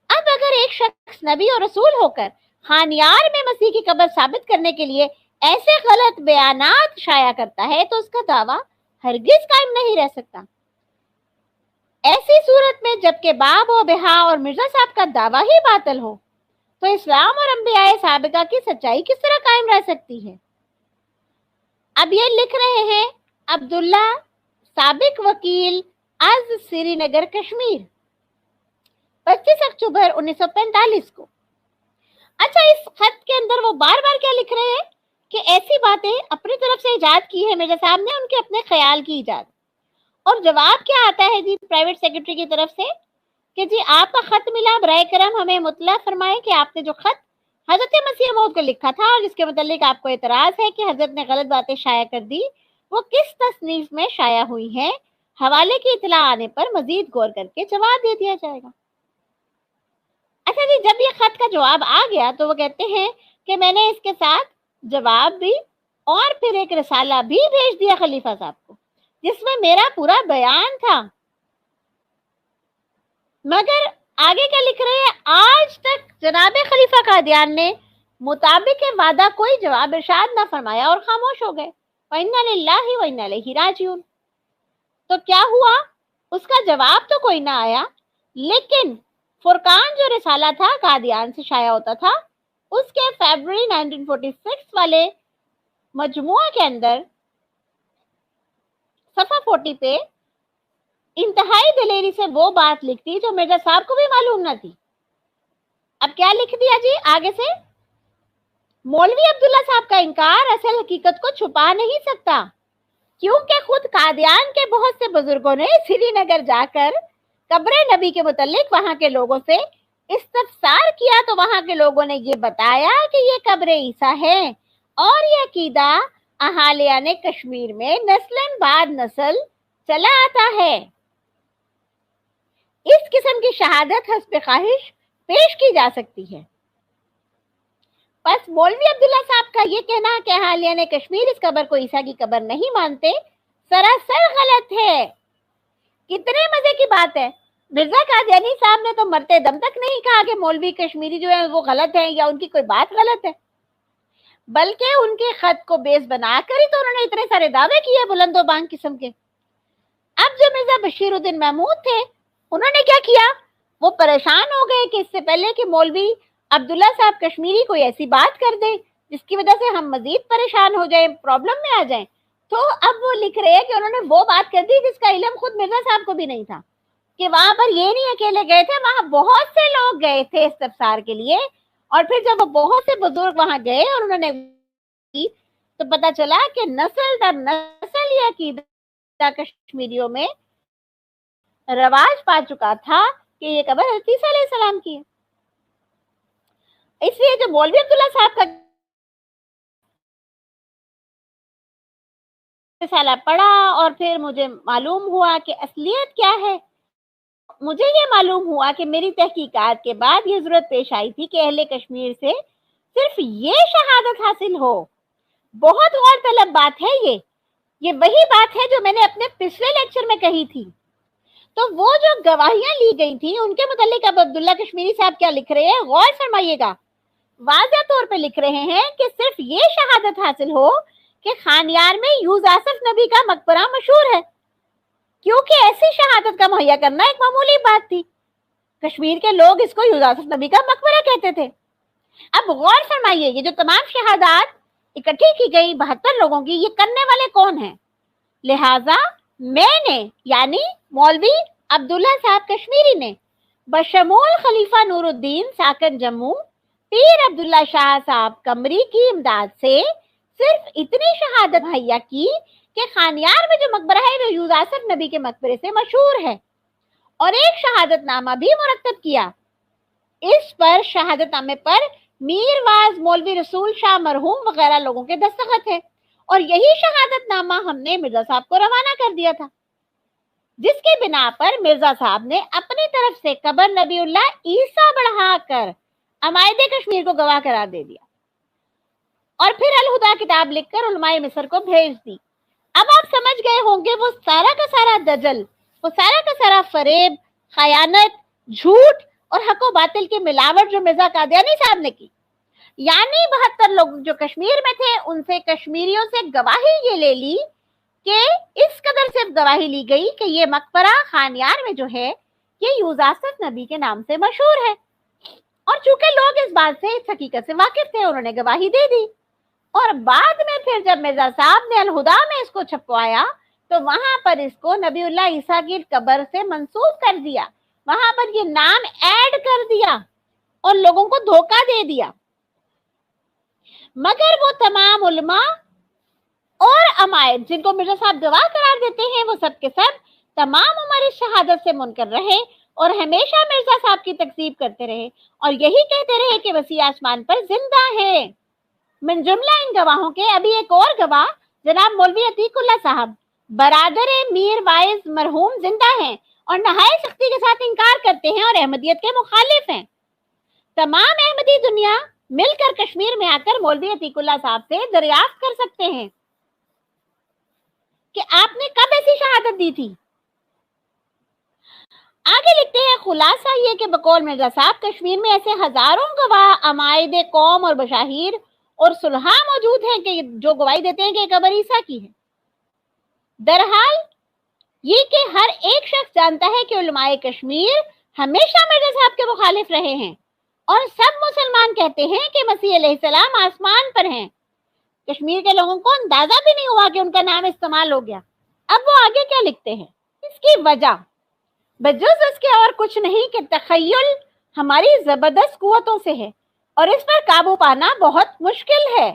اب اگر ایک شخص نبی اور رسول ہو کر خانیار میں مسیح کی قبر ثابت کرنے کے لیے ایسے غلط بیانات شائع کرتا ہے تو اس کا دعویٰ ہرگز قائم نہیں رہ سکتا. ऐसी सूरत में जबकि बाब व बिहा और मिर्जा साहब का दावा ही बातिल हो तो इस्लाम और अंबियाए साबिका की सच्चाई किस तरह कायम रह सकती है। अब ये लिख रहे हैं अब्दुल्ला साबिक वकील आज श्रीनगर कश्मीर 25 अक्टूबर 1945 को। अच्छा, इस खत के अंदर वो बार बार क्या लिख रहे हैं कि ऐसी बातें अपनी तरफ से इजाद की है मिर्जा साहब ने, उनके अपने ख्याल की इजाद। और जवाब क्या आता है जी प्राइवेट सेक्रेटरी की तरफ से कि जी आपका खत मिला, बराए करम हमें मुतला फरमाएं कि आपने जो खत हजरत मसीह मौद को लिखा था और जिसके मुतालिक आपको एतराज है कि हजरत ने गलत बातें शाया कर दी, वो किस तसनीफ में शाया हुई है, हवाले की इतला आने पर मजीद गौर करके जवाब दे दिया जाएगा। अच्छा जी, जब ये खत का जवाब आ गया तो वो कहते हैं कि मैंने इसके साथ जवाब भी और फिर एक रिसाला भी भेज दिया खलीफा साहब को जिसमें मेरा पूरा बयान था। मगर आगे क्या लिख रहे हैं, आज तक जनाबे खलीफा कादियान ने मुताबिक वादा कोई जवाब इरशाद ना फरमाया और खामोश हो गए। व इन्ना लिल्लाहि व इन्ना इलैहि राजिऊन। तो क्या हुआ, उसका जवाब तो कोई ना आया, लेकिन फुरकान जो रिसाला था कादियान से शाया होता था उसके फरवरी 1946 वाले मजमुआ के अंदर सफा 40 पे इंतहाई दिलेरी से वो बात लिखती जो मिर्जा साहब को भी मालूम न थी। अब क्या लिख दिया जी आगे से, मौलवी अब्दुल्ला साहब का इनकार असल हकीकत को छुपा नहीं सकता क्योंकि खुद कादियान के बहुत से बुजुर्गों ने श्रीनगर जाकर कब्र नबी के मुतालिक वहां के लोगों से इस्तफसार किया तो वहां के लोगों ने ये बताया कि ये कब्र ईसा है और ये अकीदा अहालिया ने कश्मीर में नस्लन बाद नस्ल चला आता है। इस किस्म की शहादत हस्ब ख्वाहिश पेश की जा सकती है। बस मौलवी अब्दुल्ला साहब का ये कहना कि अहालिया ने कश्मीर इस कब्र को ईसा की कब्र नहीं मानते सरासर गलत है। कितने मजे की बात है, मिर्जा कादियानी साहब ने तो मरते दम तक नहीं कहा कि मौलवी कश्मीरी जो है वो गलत है या उनकी कोई बात गलत है, बल्कि उनके खत को बेस बनाकर ही तो उन्होंने इतने सारे दावे किए बुलंदो बांग किस्म के। अब जो मिर्जा बशीरुद्दीन महमूद थे उन्होंने क्या किया, वो परेशान हो गए कि इससे पहले कि मौलवी अब्दुल्ला साहब कश्मीरी कोई ऐसी बात कर दे जिसकी वजह से हम मजीद परेशान हो जाए, प्रॉब्लम में आ जाए, तो अब वो लिख रहे हैं कि उन्होंने वो बात कर दी जिसका इल्म खुद मिर्जा साहब को भी नहीं था कि वहां पर ये नहीं अकेले गए थे, वहां बहुत से लोग गए थे इस्तफसार के लिए। और फिर जब वो बहुत से बुजुर्ग वहां गए और उन्होंने तो पता चला कि नस्ल दर नस्ल ये अकीदा कश्मीरियों में रवाज पा चुका था कि ये कब्र हज़रत ईसा अलैहिस्सलाम की है। इसलिए जो मौलवी अब्दुल्ला साहब का रिसाला पढ़ा और फिर मुझे मालूम हुआ कि असलियत क्या है, मुझे ये मालूम हुआ कि मेरी तहकीकात के बाद ये जरूरत पेश आई थी कि अहले कश्मीर से सिर्फ ये शहादत हासिल हो। बहुत गौरतलब बात है ये वही बात है जो मैंने अपने पिछले लेक्चर में कही थी। तो वो जो गवाहियां ली गई थी उनके मुतालिक अब अब्दुल्ला कश्मीरी साहब क्या लिख रहे हैं, गौर फरमाइएगा। वाज़ेह तौर पे लिख रहे हैं कि सिर्फ ये शहादत हासिल हो कि खानियार में यूसुफ नबी का मकबरा मशहूर है, क्योंकि ऐसी शहादत का मुहैया करना एक मामूली बात थी। कश्मीर के लोग इसको यूसुफ नबी का मकबरा कहते थे। अब गौर फरमाइए, ये जो तमाम शहादात इकट्ठी की गई 72 लोगों की, ये करने वाले कौन हैं? लिहाजा मैंने यानी मौलवी अब्दुल्ला साहब कश्मीरी ने बशमूल खलीफा नूरुद्दीन साकन जम्मू, पीर अब्दुल्ला शाह साहब कमरी की इमदाद से सिर्फ इतनी शहादत मुहैया की कि खानियार में जो मकबरा है वो यूसुफ नबी के मकबरे से मशहूर है, और एक शहादतनामा भी मुरतब किया। इस पर शहादतनामे पर मीरवाज मौलवी रसूल शाह मरहूम वगैरह लोगों के दस्तखत है, और यही शहादतनामा हमने मिर्जा साहब को रवाना कर दिया था, जिसके बिना पर मिर्जा साहब ने अपनी तरफ से कब्र नबीउल्लाह ईसा बढ़ाकर अमायदे कश्मीर को गवाह करार दे दिया और फिर अलहुदा किताब लिखकर उलमाए मिस्र को भेज दी। अब आप समझ गए होंगे वो सारा का सारा दजल, वो सारा का सारा फरेब, खयानत, झूठ और हक व बातिल की मिलावट जो मिर्जा कादियानी साहब ने की, यानी 72 लोग जो कश्मीर में थे उनसे कश्मीरियों से गवाही ये ले ली کہ इस कदर सिर्फ गवाही ली गई कि ये मकबरा खानियार में जो है ये यूजासफ नबी के नाम से मशहूर है, और चूंकि लोग इस बात से, इस हकीकत से वाकिफ थे, उन्होंने गवाही दे दी। और बाद में फिर जब मिर्जा साहब ने अलहुदा में इसको छपवाया तो वहां पर इसको नबीउल्लाह ईसा की कब्र से मंसूब कर दिया, वहां पर ये नाम ऐड कर दिया और लोगों को धोखा दे दिया। मगर वो तमाम उलमा और अमायद जिनको मिर्जा साहब गवाह करार देते हैं, वो सब के सब तमाम उम्र इस शहादत से मुनकर रहे और हमेशा मिर्जा साहब की तकसीब करते रहे और यही कहते रहे कि वसी आसमान पर जिंदा है। मिन जुमला इन गवाहों के अभी एक और गवाह जनाब मौलवी अतीकुल्लाह साहब बरादर मीर वाइज मरहूम जिंदा हैं और नहायत सख्ती के साथ इनकार करते हैं और अहमदियत के मुखालिफ हैं। तमाम अहमदी दुनिया मिलकर कश्मीर में आकर मौलवी अतीकुल्लाह साहब से दरियाफ्त कर सकते हैं कि आपने कब ऐसी शहादत दी थी। आगे लिखते हैं, खुलासा ये कि बकौल मिर्जा साहब कश्मीर में ऐसे हजारों गवाह अमायद कौम और बशाहिर और सुलहा मौजूद हैं कि जो गवाही देते हैं कि कब्र ईसा की है। दरहाल ये कि हर एक शख्स जानता है कि उलमाए कश्मीर हमेशा मिर्जा साहब के मुखालिफ रहे हैं और सब मुसलमान कहते हैं कि मसीह अलैहिस्सलाम आसमान पर हैं। कश्मीर के लोगों को अंदाजा भी नहीं हुआ कि उनका नाम इस्तेमाल हो गया। अब वो आगे क्या लिखते हैं, इसकी वजह बजुज़ इसके और कुछ नहीं कि तखय्युल हमारी जबरदस्त कुव्वतों से है और इस पर काबू पाना बहुत मुश्किल है।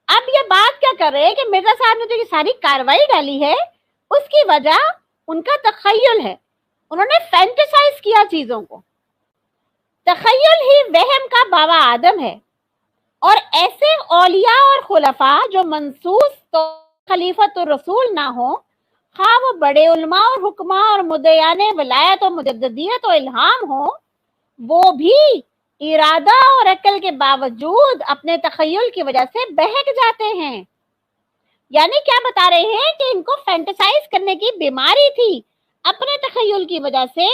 अब ये बात क्या कर रहे हैं कि मिर्जा साहब ने जो ये सारी कार्रवाई डाली है उसकी वजह उनका तखय्युल है, उन्होंने फैंटेसाइज किया चीजों को। तखय्युल ही वहम का बाबा आदम है और ऐसे औलिया और खुलफा जो मंसूस तो खलीफतुर रसूल ना हो, खा वो बड़े उलमा और हुक्मा और मुद्दयाने वलायत और मुजद्दिदियत और इल्हाम हो, वो भी इरादा और अक्ल के बावजूद अपने तखय्युल की वजह से बहक जाते हैं। यानी क्या बता रहे हैं कि इनको फैंटेसाइज करने की बीमारी थी, अपने तखय्युल की वजह से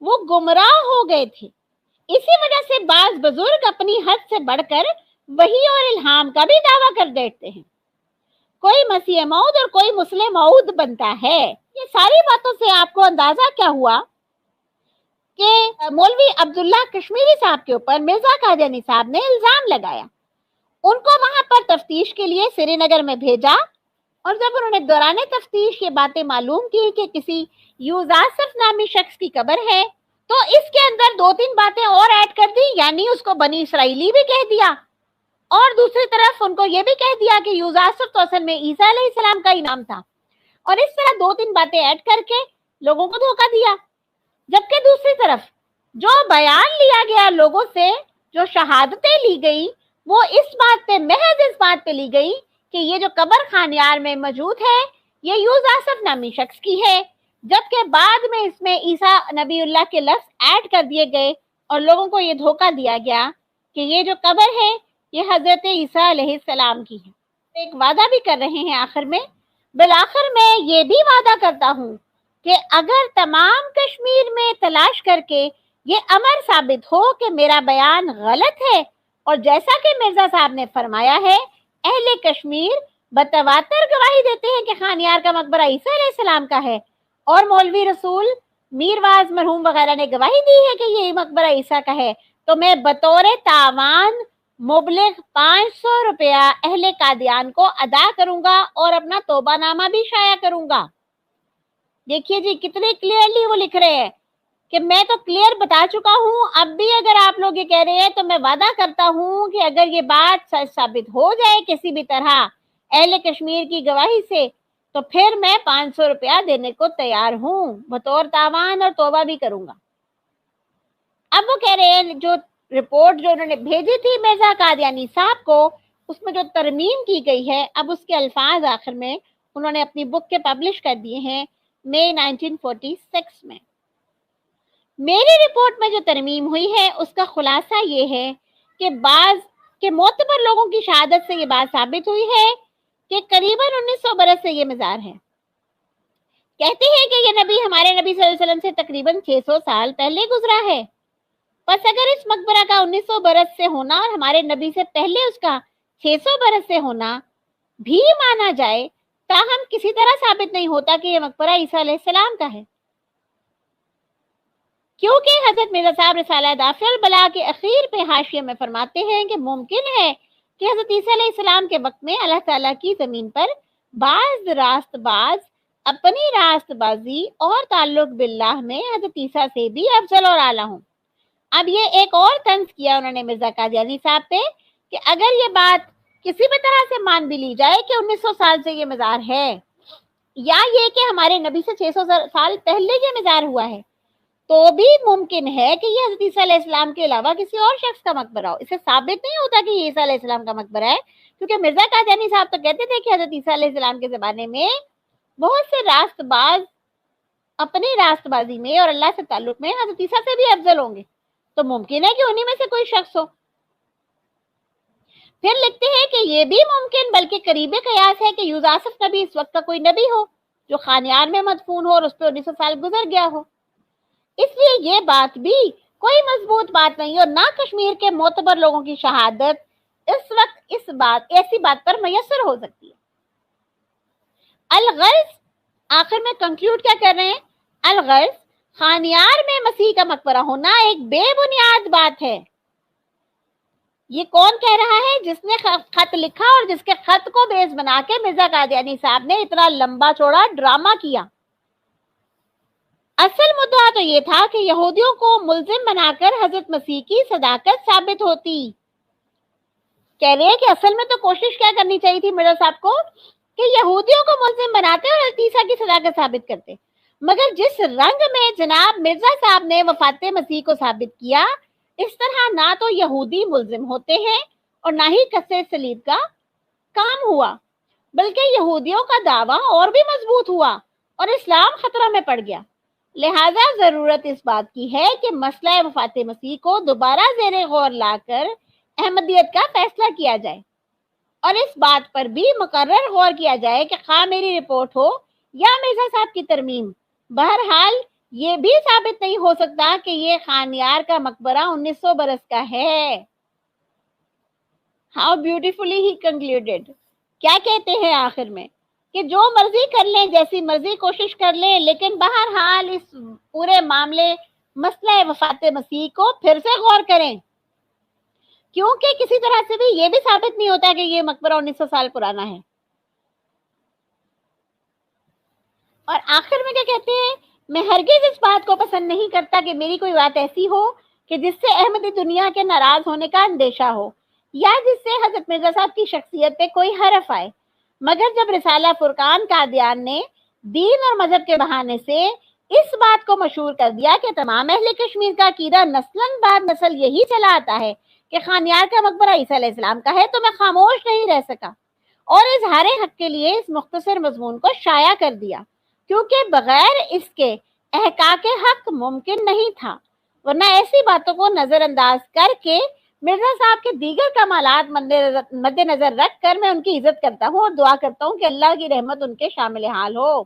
वो गुमराह हो गए थे। इसी वजह से बाज बुजुर्ग अपनी हद से बढ़कर वही और इल्हाम का भी दावा कर देते हैं। कोई मसीह मौद और कोई मुस्लिम मौद बनता है। ये सारी बातों से आपको अंदाजा क्या हुआ कि मौलवी अब्दुल्ला कश्मीरी साहब के ऊपर मिर्जा कादियानी साहब ने इल्जाम लगाया, उनको वहां पर तफ्तीश के लिए श्रीनगर में भेजा और जब उन्होंने दौरान तफ्तीश ये बातें मालूम की कि किसी यूजासफ नामी शख्स की कब्र है, तो इसके अंदर 2-3 बातें और ऐड कर दी, यानी उसको बनी इसराइली भी कह दिया और दूसरी तरफ उनको ये भी कह दिया कि यूजासफ तो असल में ईसा अलैहिस्सलाम का ही नाम था, और इस तरह 2-3 बातें ऐड करके लोगों को धोखा दिया। जबकि दूसरी तरफ जो बयान लिया गया लोगों से, जो शहादतें ली गई, वो इस बात पे, महज इस बात पे ली गई कि ये जो कब्र खानियार में मौजूद है ये यूजासफ नामी शख्स की है, जबकि बाद में इसमें ईसा नबीउल्लाह के लफ्ज ऐड कर दिए गए और लोगों को ये धोखा दिया गया कि ये जो कब्र है ये हजरत ईसा अलैहिस्सलाम की है। एक वादा भी कर रहे हैं आखिर में, बिलाखिर मैं ये भी वादा करता हूँ कि अगर तमाम कश्मीर में तलाश करके ये अमर साबित हो कि मेरा बयान गलत है और जैसा कि मिर्जा साहब ने फरमाया है, अहले कश्मीर बतवातर गवाही देते हैं कि खानियार का मकबरा ईसा अलैहिस्सलाम का है और मौलवी रसूल मीरवाज मरहूम वगैरह ने गवाही दी है कि ये मकबरा ईसा का है, तो मैं बतौर तावान मुबलिग 500 रुपया अहले कादियान को अदा करूंगा और अपना तौबानामा भी शाया करूंगा। देखिए जी कितने क्लियरली वो लिख रहे हैं कि मैं तो क्लियर बता चुका हूं, अब भी अगर आप लोग ये कह रहे हैं तो मैं वादा करता हूं कि अगर ये बात सच साबित हो जाए किसी भी तरह अहले कश्मीर की गवाही से, तो फिर मैं 500 रुपया देने को तैयार हूं बतौर तावान, और तौबा भी करूंगा। अब वो कह रहे हैं जो रिपोर्ट जो उन्होंने भेजी थी मिर्जा कादियानी साहब को, उसमें जो तरमीम की गई है, अब उसके अल्फाज आखिर में उन्होंने अपनी बुक के पब्लिश कर दिए हैं मई 1946 में। मेरी रिपोर्ट में जो तरमीम हुई है उसका खुलासा ये है कि बाज के मोतबर लोगों की शहादत से ये बात साबित हुई है कि करीबन 1900 बरस से ये मज़ार है। कहते हैं कि ये नबी हमारे नबी सल्लल्लाहु अलैहि वसल्लम से तकरीबन 600 साल पहले गुजरा है। बस अगर इस मकबरा का 1900 बरस से होना और हमारे नबी से पहले उसका 600 बरस से होना भी माना जाए, تاہم کسی طرح ثابت نہیں ہوتا کہ یہ مقبرہ عیسیٰ علیہ السلام کا ہے، کیونکہ حضرت مرزا صاحب رسالہ دافع البلاغ کے اخیر پہ حاشیے میں فرماتے ہیں کہ ممکن ہے کہ حضرت عیسیٰ علیہ السلام کے وقت میں اللہ تعالیٰ کی زمین پر بعض راست باز اپنی راست بازی اور تعلق باللہ میں حضرت عیسیٰ سے بھی افضل اور اعلیٰ ہوں۔ اب یہ ایک اور طنز کیا انہوں نے مرزا قادیانی صاحب پہ کہ اگر یہ بات کسی بھی طرح سے مان بھی لی جائے کہ 1900 سال سے یہ مزار ہے، یا یہ کہ ہمارے نبی سے 600 سال پہلے یہ مزار ہوا ہے، تو بھی ممکن ہے کہ یہ حضرت عیسیٰ علیہ السلام کے علاوہ کسی اور شخص کا مقبرہ ہو۔ اسے ثابت نہیں ہوتا کہ یہ عیسیٰ علیہ السلام کا مقبرہ ہے، کیونکہ مرزا قادیانی صاحب تو کہتے تھے کہ حضرت عیسیٰ علیہ السلام کے زمانے میں بہت سے راست باز اپنی راست بازی میں اور اللہ سے تعلق میں حضرت عیسیٰ سے بھی افضل ہوں گے، تو ممکن ہے کہ انہی میں سے کوئی شخص ہو۔ پھر لکھتے ہیں کہ یہ بھی ممکن بلکہ قریب قیاس ہے کہ یوزاسف نبی اس وقت کا کوئی نبی ہو جو خانیار میں مدفون ہو اور اس پہ 1900 سال گزر گیا ہو۔ اس لیے یہ بات بھی کوئی مضبوط بات نہیں، اور نہ کشمیر کے معتبر لوگوں کی شہادت اس وقت ایسی بات پر میسر ہو سکتی ہے۔ الغرض، آخر میں کنکلوڈ کیا کر رہے ہیں؟ الغرض، خانیار میں مسیح کا مقبرہ ہونا ایک بے بنیاد بات ہے۔ یہ کون کہہ رہا ہے؟ جس نے خط لکھا اور جس کے خط کو بیس بنا کے مرزا قادیانی صاحب نے اتنا لمبا چوڑا ڈرامہ کیا۔ اصل مدعا تو یہ تھا کہ یہودیوں کو ملزم بنا کر حضرت مسیح کی صداقت ثابت ہوتی۔ کہہ رہے ہیں کہ اصل میں تو کوشش کیا کرنی چاہیے تھی مرزا صاحب کو کہ یہودیوں کو ملزم بناتے اور حضرت عیسیٰ کی صداقت ثابت کرتے، مگر جس رنگ میں جناب مرزا صاحب نے وفات مسیح کو ثابت کیا، اس طرح نہ تو یہودی ملزم ہوتے ہیں اور نہ ہی کسر صلیب کا کام ہوا، بلکہ یہودیوں کا دعویٰ اور بھی مضبوط ہوا اور اسلام خطرہ میں پڑ گیا۔ لہٰذا ضرورت اس بات کی ہے کہ مسئلہ وفات مسیح کو دوبارہ زیر غور لا کر احمدیت کا فیصلہ کیا جائے، اور اس بات پر بھی مقرر غور کیا جائے کہ خواہ میری رپورٹ ہو یا مرزا صاحب کی ترمیم، بہرحال یہ بھی ثابت نہیں ہو سکتا کہ یہ خانیار کا مقبرہ 1900 برس کا ہے۔ How beautifully he concluded. کیا کہتے ہیں آخر میں کہ جو مرضی کر لیں، جیسی مرضی کوشش کر لیں، لیکن بہرحال اس پورے معاملے مسئلہ وفات مسیح کو پھر سے غور کریں، کیونکہ کسی طرح سے بھی یہ بھی ثابت نہیں ہوتا کہ یہ مقبرہ 1900 سال پرانا ہے۔ اور آخر میں کیا کہتے ہیں؟ میں ہرگز اس بات کو پسند نہیں کرتا کہ میری کوئی بات ایسی ہو کہ جس سے احمدی دنیا کے ناراض ہونے کا اندیشہ ہو، یا جس سے حضرت مرزا صاحب کی شخصیت پہ کوئی حرف آئے، مگر جب رسالہ فرقان قادیان نے دین اور مذہب کے بہانے سے اس بات کو مشہور کر دیا کہ تمام اہل کشمیر کا عقیدہ نسلاً بعد نسل یہی چلا آتا ہے کہ خانیار کا مقبرہ عیسیٰ علیہ السلام کا ہے، تو میں خاموش نہیں رہ سکا اور اظہار حق کے لیے اس مختصر مضمون کو شائع کر دیا، کیونکہ بغیر اس کے احقاق حق ممکن نہیں تھا، ورنہ ایسی باتوں کو نظر انداز کر کے مرزا صاحب کے دیگر کمالات مد نظر رکھ کر میں ان کی عزت کرتا ہوں اور دعا کرتا ہوں کہ اللہ کی رحمت ان کے شامل حال ہو۔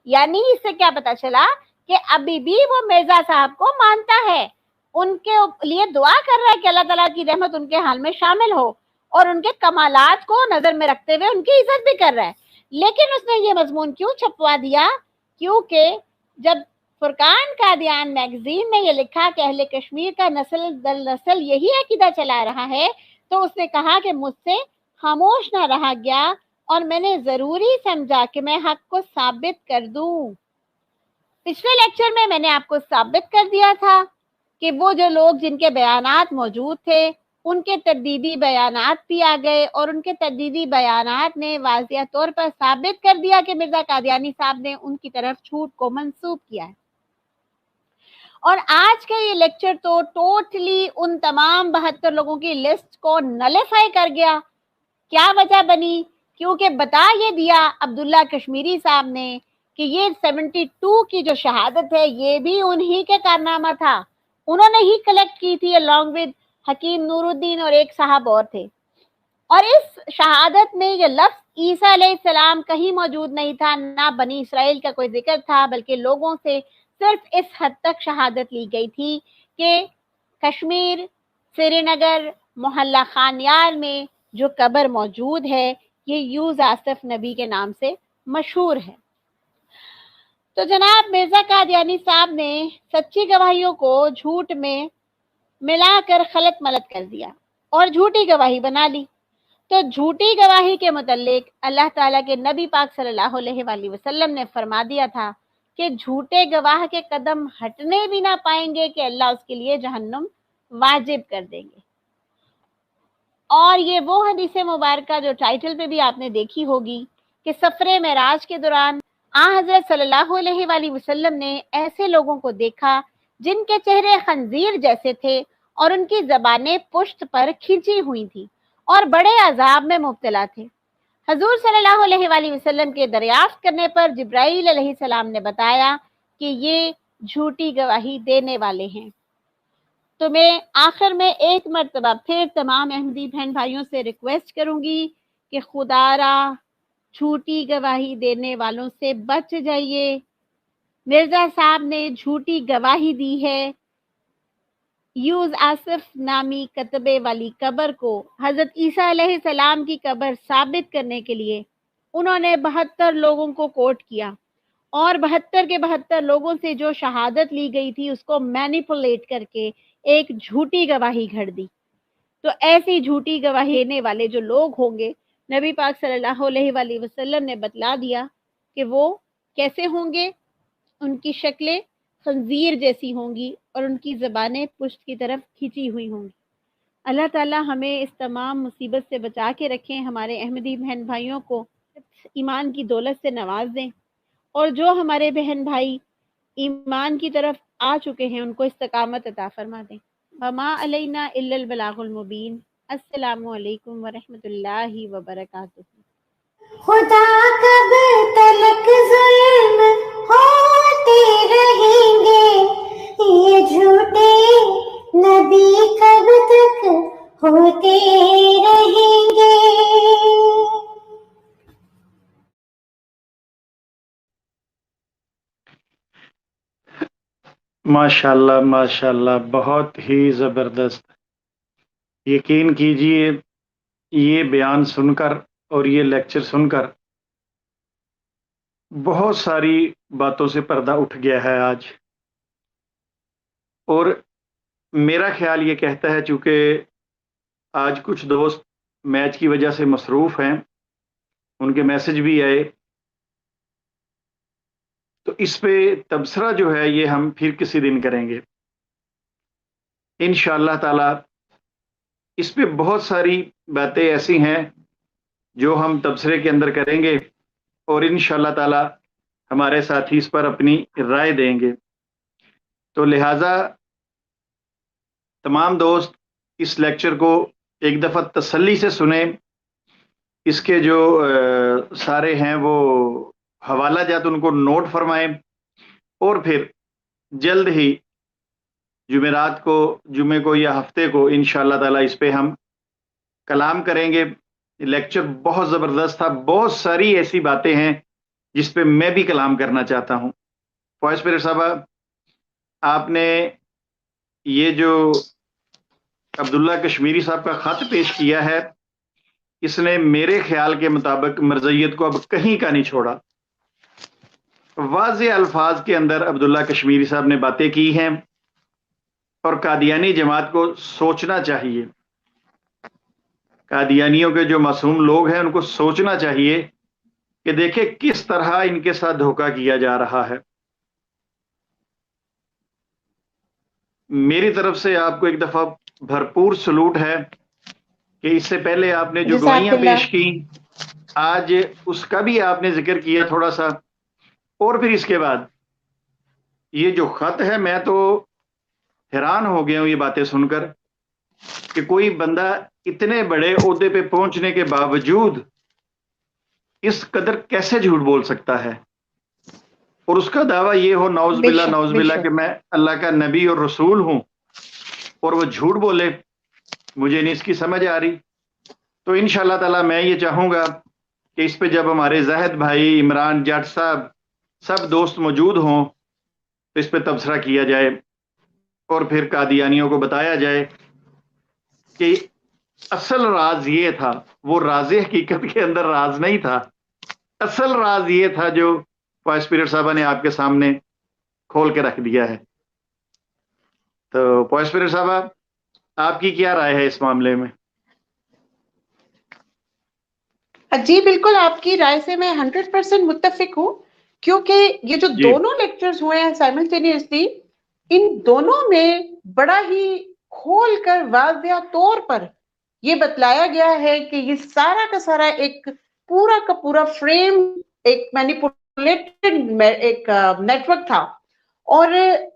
یعنی اس سے کیا پتا چلا کہ ابھی بھی وہ مرزا صاحب کو مانتا ہے، ان کے لیے دعا کر رہا ہے کہ اللہ تعالیٰ کی رحمت ان کے حال میں شامل ہو، اور ان کے کمالات کو نظر میں رکھتے ہوئے ان کی عزت بھی کر رہا ہے۔ لیکن اس نے یہ مضمون کیوں چھپوا دیا؟ کیونکہ جب فرقان قادیان میگزین میں یہ لکھا کہ اہل کشمیر کا نسل در نسل یہی عقیدہ چلا رہا ہے، تو اس نے کہا کہ مجھ سے خاموش نہ رہا گیا اور میں نے ضروری سمجھا کہ میں حق کو ثابت کر دوں۔ پچھلے لیکچر میں نے آپ کو ثابت کر دیا تھا کہ وہ جو لوگ جن کے بیانات موجود تھے ان کے تردیدی بیانات بھی آ گئے، اور ان کے تردیدی بیانات نے واضح طور پر ثابت کر دیا کہ مرزا قادیانی صاحب نے ان کی طرف جھوٹ کو منسوب کیا ہے۔ اور آج کا یہ لیکچر تو ٹوٹلی ان تمام 72 لوگوں کی لسٹ کو نلیفائی کر گیا۔ کیا وجہ بنی؟ کیونکہ بتا یہ دیا عبداللہ کشمیری صاحب نے کہ یہ 72 کی جو شہادت ہے یہ بھی انہی کے کارنامہ تھا، انہوں نے ہی کلیکٹ کی تھی along with حکیم نور الدین اور ایک صاحب اور تھے، اور اس شہادت میں یہ لفظ عیسیٰ علیہ السلام کہیں موجود نہیں تھا، نہ بنی اسرائیل کا کوئی ذکر تھا، بلکہ لوگوں سے صرف اس حد تک شہادت لی گئی تھی کہ کشمیر، سری نگر، محلہ خانیار میں جو قبر موجود ہے یہ یوز آصف نبی کے نام سے मशहूर है। तो जनाब मिर्जा कादियानी साहब ने सच्ची गवाहियों को झूठ में मिलाकर खलत मलत कर दिया और झूठी गवाही बना ली। तो झूठी गवाही के मुतल्लिक अल्लाह ताला के नबी पाक सल्लल्लाहु अलैहि वसल्लम ने फरमा दिया था कि झूठे गवाह के कदम हटने भी ना पाएंगे कि अल्लाह उसके लिए जहन्नुम वाजिब कर देंगे। और ये वो हदीस मुबारक जो टाइटल पे भी आपने देखी होगी कि सफरे मेराज के दौरान हज़रत सल्लल्लाहु अलैहि वसल्लम ने ऐसे लोगों को देखा जिनके चेहरे खंजीर जैसे थे और उनकी ज़बानें पुश्त पर खींची हुई थी और बड़े अजाब में मुब्तला थे। हजूर सल्लल्लाहु अलैहि वसल्लम के दरियाफ्त करने पर जिब्राईल अलैहिस्सलाम ने बताया कि ये झूठी गवाही देने वाले हैं। तो मैं आखिर में एक मर्तबा फिर तमाम अहमदी बहन भाइयों से रिक्वेस्ट करूंगी कि खुदारा झूठी गवाही देने वालों से बच जाइए। मिर्जा साहब ने झूठी गवाही दी है। यूज आसिफ नामी कतबे वाली कब्र को हजरत ईसा अलैहिस्सलाम की कब्र साबित करने के लिए उन्होंने 72 लोगों को कोट किया और 72 के 72 लोगों से जो शहादत ली गई थी उसको मैनिपुलेट करके एक झूठी गवाही घड़ दी। तो ऐसी झूठी गवाही देने वाले जो लोग होंगे नबी पाक सल्लल्लाहु अलैहि वसल्लम ने बतला दिया कि वो कैसे होंगे। उनकी शक्लें खंजीर जैसी होंगी और उनकी ज़बानें पुश्त की तरफ खींची हुई होंगी। अल्लाह ताला हमें इस तमाम मुसीबत से बचा के रखें, हमारे अहमदी बहन भाइयों को ईमान की दौलत से नवाज दें और जो हमारे बहन भाई ईमान की तरफ आ चुके हैं उनको इस्तकामत अता फरमा दें। वमा अलैना इल्लल बलागुल मुबीन। अस्सलामु अलैकुम व रहमतुल्लाहि व बरकातुहू। खुदा कब तलक जुल्म होते रहेंगे, ये झूठे नबी कब तक होते रहेंगे। माशाल्लाह माशाल्लाह, बहुत ही ज़बरदस्त। यकीन कीजिए ये बयान सुनकर और ये लेक्चर सुनकर बहुत सारी बातों से पर्दा उठ गया है आज। और मेरा ख्याल ये कहता है, चूँकि आज कुछ दोस्त मैच की वजह से मसरूफ़ हैं, उनके मैसेज भी आए, तो इस पे तबसरा जो है ये हम फिर किसी दिन करेंगे इंशाअल्लाह ताला। इस पे बहुत सारी बातें ऐसी हैं जो हम तबसरे के अंदर करेंगे और इंशाअल्लाह ताला हमारे साथी इस पर अपनी राय देंगे। तो लिहाजा तमाम दोस्त इस लेक्चर को एक दफ़ा तसल्ली से सुने। इसके जो सारे हैं वो हवाला जात उनको नोट फरमाएं और फिर जल्द ही जुमेरात को, जुमे को या हफ्ते को इंशाअल्लाह ताला इस पे हम कलाम करेंगे। लेक्चर बहुत ज़बरदस्त था, बहुत सारी ऐसी बातें हैं जिस पे मैं भी कलाम करना चाहता हूँ। फॉइस पीर साहब, आपने ये जो अब्दुल्ला कश्मीरी साहब का ख़त पेश किया है, इसने मेरे ख्याल के मुताबिक मर्ज़ियत को अब कहीं का नहीं छोड़ा। वाज़े अल्फाज के अंदर अब्दुल्ला कश्मीरी साहब ने बातें की हैं और कादियानी जमात को सोचना चाहिए, कादियानियों के जो मासूम लोग हैं उनको सोचना चाहिए कि देखें किस तरह इनके साथ धोखा किया जा रहा है। मेरी तरफ से आपको एक दफ़ा भरपूर सलूट है कि इससे पहले आपने जो गवाहियां पेश की आज उसका भी आपने जिक्र किया थोड़ा सा, और फिर इसके बाद ये जो खत है, मैं तो हैरान हो गया हूं ये बातें सुनकर कि कोई बंदा इतने बड़े ओहदे पे पहुंचने के बावजूद इस कदर कैसे झूठ बोल सकता है और उसका दावा ये हो नौज बिल्ला कि मैं अल्लाह का नबी और रसूल हूं और वो झूठ बोले। मुझे नहीं इसकी समझ आ रही। तो इंशाअल्लाह ताला मैं ये चाहूँगा कि इस पे जब हमारे जाहिद भाई, इमरान जट साहब, सब दोस्त मौजूद हों तो इस पे तबसरा किया जाए और फिर कादियानियों को बताया जाए कि असल राज ये था, वो राज हकीकत के अंदर राज नहीं था, اصل راز یہ تھا جو وائس پیریڈ صاحبہ نے آپ کے سامنے کھول کے رکھ دیا ہے. تو وائس پیریڈ صاحبہ آپ کی کیا رائے ہے اس معاملے میں؟ جی بالکل آپ کی رائے سے میں 100% متفق ہوں، کیونکہ یہ جو دونوں لیکچرز ہوئے ہیں سائملٹینیسلی، ان دونوں میں بڑا ہی کھول کر واضح طور پر یہ بتلایا گیا ہے کہ یہ سارا کا سارا ایک پورا کا پورا فریم ایک مینیپولیٹڈ ایک نیٹ ورک تھا. اور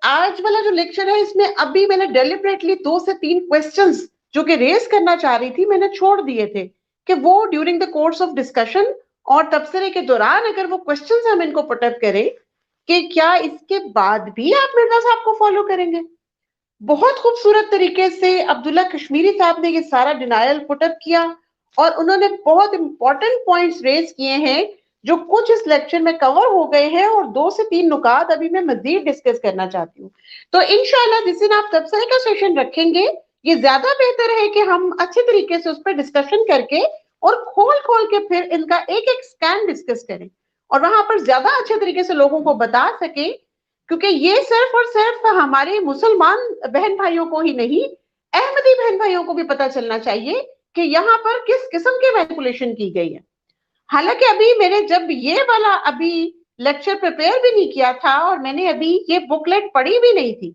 آج والا جو لیکچر ہے اس میں ابھی میں نے ڈیلیبریٹلی 2 سے 3 کوسچنز جو کہ ریز کرنا چاہ رہی تھی میں نے چھوڑ دیے تھے کہ وہ during the course of discussion اور تبصرے کے دوران اگر وہ کوسچنز ہم ان کو پٹ اپ کریں کہ کیا اس کے بعد بھی آپ مرزا صاحب کو فالو کریں گے. بہت خوبصورت طریقے سے عبداللہ کشمیری صاحب نے یہ سارا ڈینائل پٹ اپ کیا اور انہوں نے بہت امپورٹنٹ پوائنٹس ریز کیے ہیں جو کچھ اس لیکچر میں کور ہو گئے ہیں، اور 2 سے 3 نکات ابھی میں مزید ڈسکس کرنا چاہتی ہوں. تو انشاءاللہ جس دن آپ تبصرے کا سیشن رکھیں گے یہ زیادہ بہتر ہے کہ ہم اچھے طریقے سے اس پہ ڈسکشن کر کے اور کھول کے پھر ان کا ایک ایک سٹینڈ ڈسکس کریں اور وہاں پر زیادہ اچھے طریقے سے لوگوں کو بتا سکیں، کیونکہ یہ صرف اور صرف ہمارے مسلمان بہن بھائیوں کو ہی نہیں، احمدی بہن بھائیوں کو بھی پتا چلنا چاہیے کہ یہاں پر کس قسم کی مینیپولیشن کی گئی ہے. حالانکہ ابھی میں نے جب یہ والا ابھی لیکچر پریپیئر بھی نہیں کیا تھا اور میں نے ابھی یہ بکلیٹ پڑھی بھی نہیں تھی،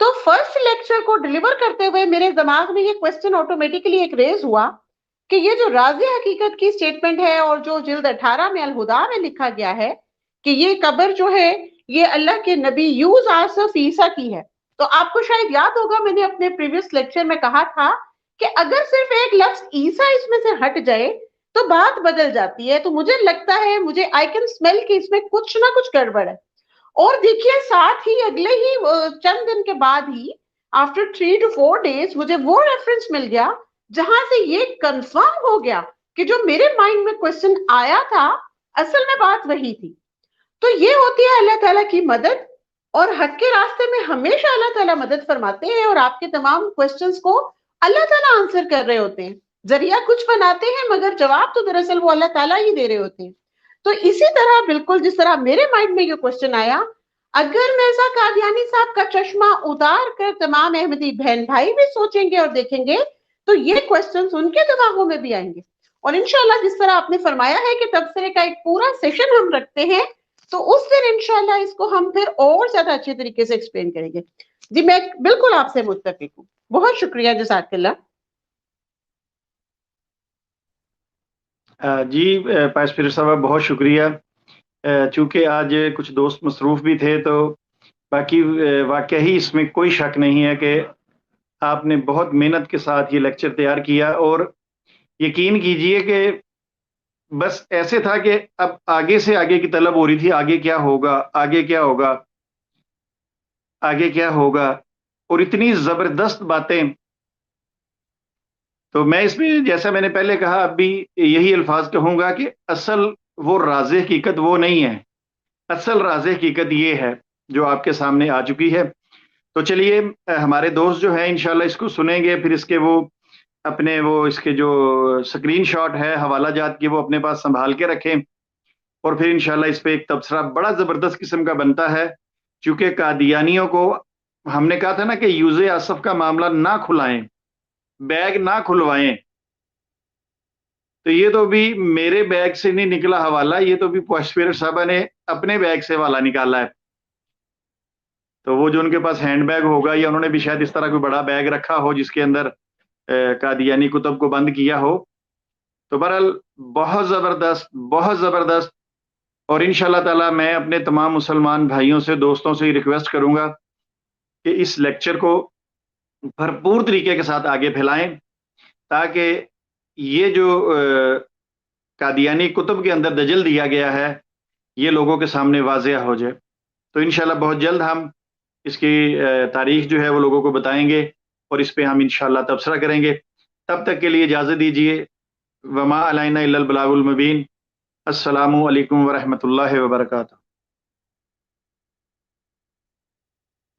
تو فرسٹ لیکچر کو ڈیلیور کرتے ہوئے میرے دماغ میں یہ کوسچن آٹومیٹکلی ایک ریز ہوا کہ یہ جو راز حقیقت کی سٹیٹمنٹ ہے اور جو جلد 18 میں الہدا میں لکھا گیا ہے کہ یہ قبر جو ہے یہ اللہ کے نبی یوز آصف عیسیٰ کی ہے. تو آپ کو شاید یاد ہوگا میں نے اپنے پریویس لیکچر میں کہا تھا کہ اگر صرف ایک لفظ عیسیٰ اس میں سے ہٹ جائے تو بات بدل جاتی ہے. تو مجھے لگتا ہے مجھے آئی کین اسمیل کہ اس میں کچھ نہ کچھ گڑبڑ ہے. اور دیکھیے ساتھ ہی اگلے ہی چند دن کے بعد ہی آفٹر 3 to 4 days مجھے وہ ریفرنس مل گیا جہاں سے یہ کنفرم ہو گیا کہ جو میرے مائنڈ میں کوسچن آیا تھا اصل میں بات وہی تھی. تو یہ ہوتی ہے اللہ تعالیٰ کی مدد، اور حق کے راستے میں ہمیشہ اللہ تعالیٰ مدد فرماتے ہیں اور آپ کے تمام کوسچنز کو اللہ تعالیٰ آنسر کر رہے ہوتے ہیں. ذریعہ کچھ بناتے ہیں مگر جواب تو دراصل وہ اللہ تعالیٰ ہی دے رہے ہوتے ہیں. تو اسی طرح بالکل جس طرح میرے مائنڈ میں یہ کوسچن آیا، اگر مرزا قادیانی صاحب کا چشمہ اتار کر تمام احمدی بہن بھائی بھی سوچیں گے اور دیکھیں گے تو یہ کوسچنز ان کے دماغوں میں بھی آئیں گے. اور انشاءاللہ جس طرح آپ نے فرمایا ہے کہ تبصرے کا ایک پورا سیشن ہم رکھتے ہیں تو اس دن انشاءاللہ اس کو ہم پھر اور زیادہ اچھے طریقے سے ایکسپلین کریں گے. جی میں بالکل آپ سے متفق ہوں. بہت شکریہ، جزاک اللہ. جی پائس پیر صاحب بہت شکریہ. چونکہ آج کچھ دوست مصروف بھی تھے تو باقی واقعی اس میں کوئی شک نہیں ہے کہ آپ نے بہت محنت کے ساتھ یہ لیکچر تیار کیا، اور یقین کیجئے کہ بس ایسے تھا کہ اب آگے سے آگے کی طلب ہو رہی تھی، آگے کیا ہوگا، آگے کیا ہوگا، آگے کیا ہوگا، اور اتنی زبردست باتیں. تو میں اس میں جیسا میں نے پہلے کہا اب بھی یہی الفاظ کہوں گا کہ اصل وہ راز حقیقت وہ نہیں ہے، اصل راز حقیقت یہ ہے جو آپ کے سامنے آ چکی ہے. تو چلیے ہمارے دوست جو ہیں انشاءاللہ اس کو سنیں گے، پھر اس کے وہ اپنے وہ اس کے جو سکرین شاٹ ہے حوالہ جات کی وہ اپنے پاس سنبھال کے رکھیں، اور پھر انشاءاللہ اس پہ ایک تبصرہ بڑا زبردست قسم کا بنتا ہے. چونکہ قادیانیوں کو ہم نے کہا تھا نا کہ یوز آصف کا معاملہ نہ کھلائیں، بیگ نہ کھلوائیں، تو یہ تو بھی میرے بیگ سے نہیں نکلا حوالہ، یہ تو بھی پوسپیر صاحبہ نے اپنے بیگ سے حوالہ نکالا ہے. تو وہ جو ان کے پاس ہینڈ بیگ ہوگا یا انہوں نے بھی شاید اس طرح کوئی بڑا بیگ رکھا ہو جس کے اندر قادیانی کتب کو بند کیا ہو. تو بہرحال بہت زبردست، بہت زبردست. اور انشاءاللہ تعالی میں اپنے تمام مسلمان بھائیوں سے، دوستوں سے ریکویسٹ کروں گا کہ اس لیکچر کو بھرپور طریقے کے ساتھ آگے پھیلائیں تاکہ یہ جو قادیانی کتب کے اندر دجل دیا گیا ہے یہ لوگوں کے سامنے واضح ہو جائے. تو انشاءاللہ بہت جلد ہم اس کی تاریخ جو ہے وہ لوگوں کو بتائیں گے اور اس پہ ہم انشاءاللہ تبصرہ کریں گے. تب تک کے لیے اجازت دیجیے. وما علینا الا البلاغ المبین. السلام علیکم ورحمۃ اللہ وبرکاتہ.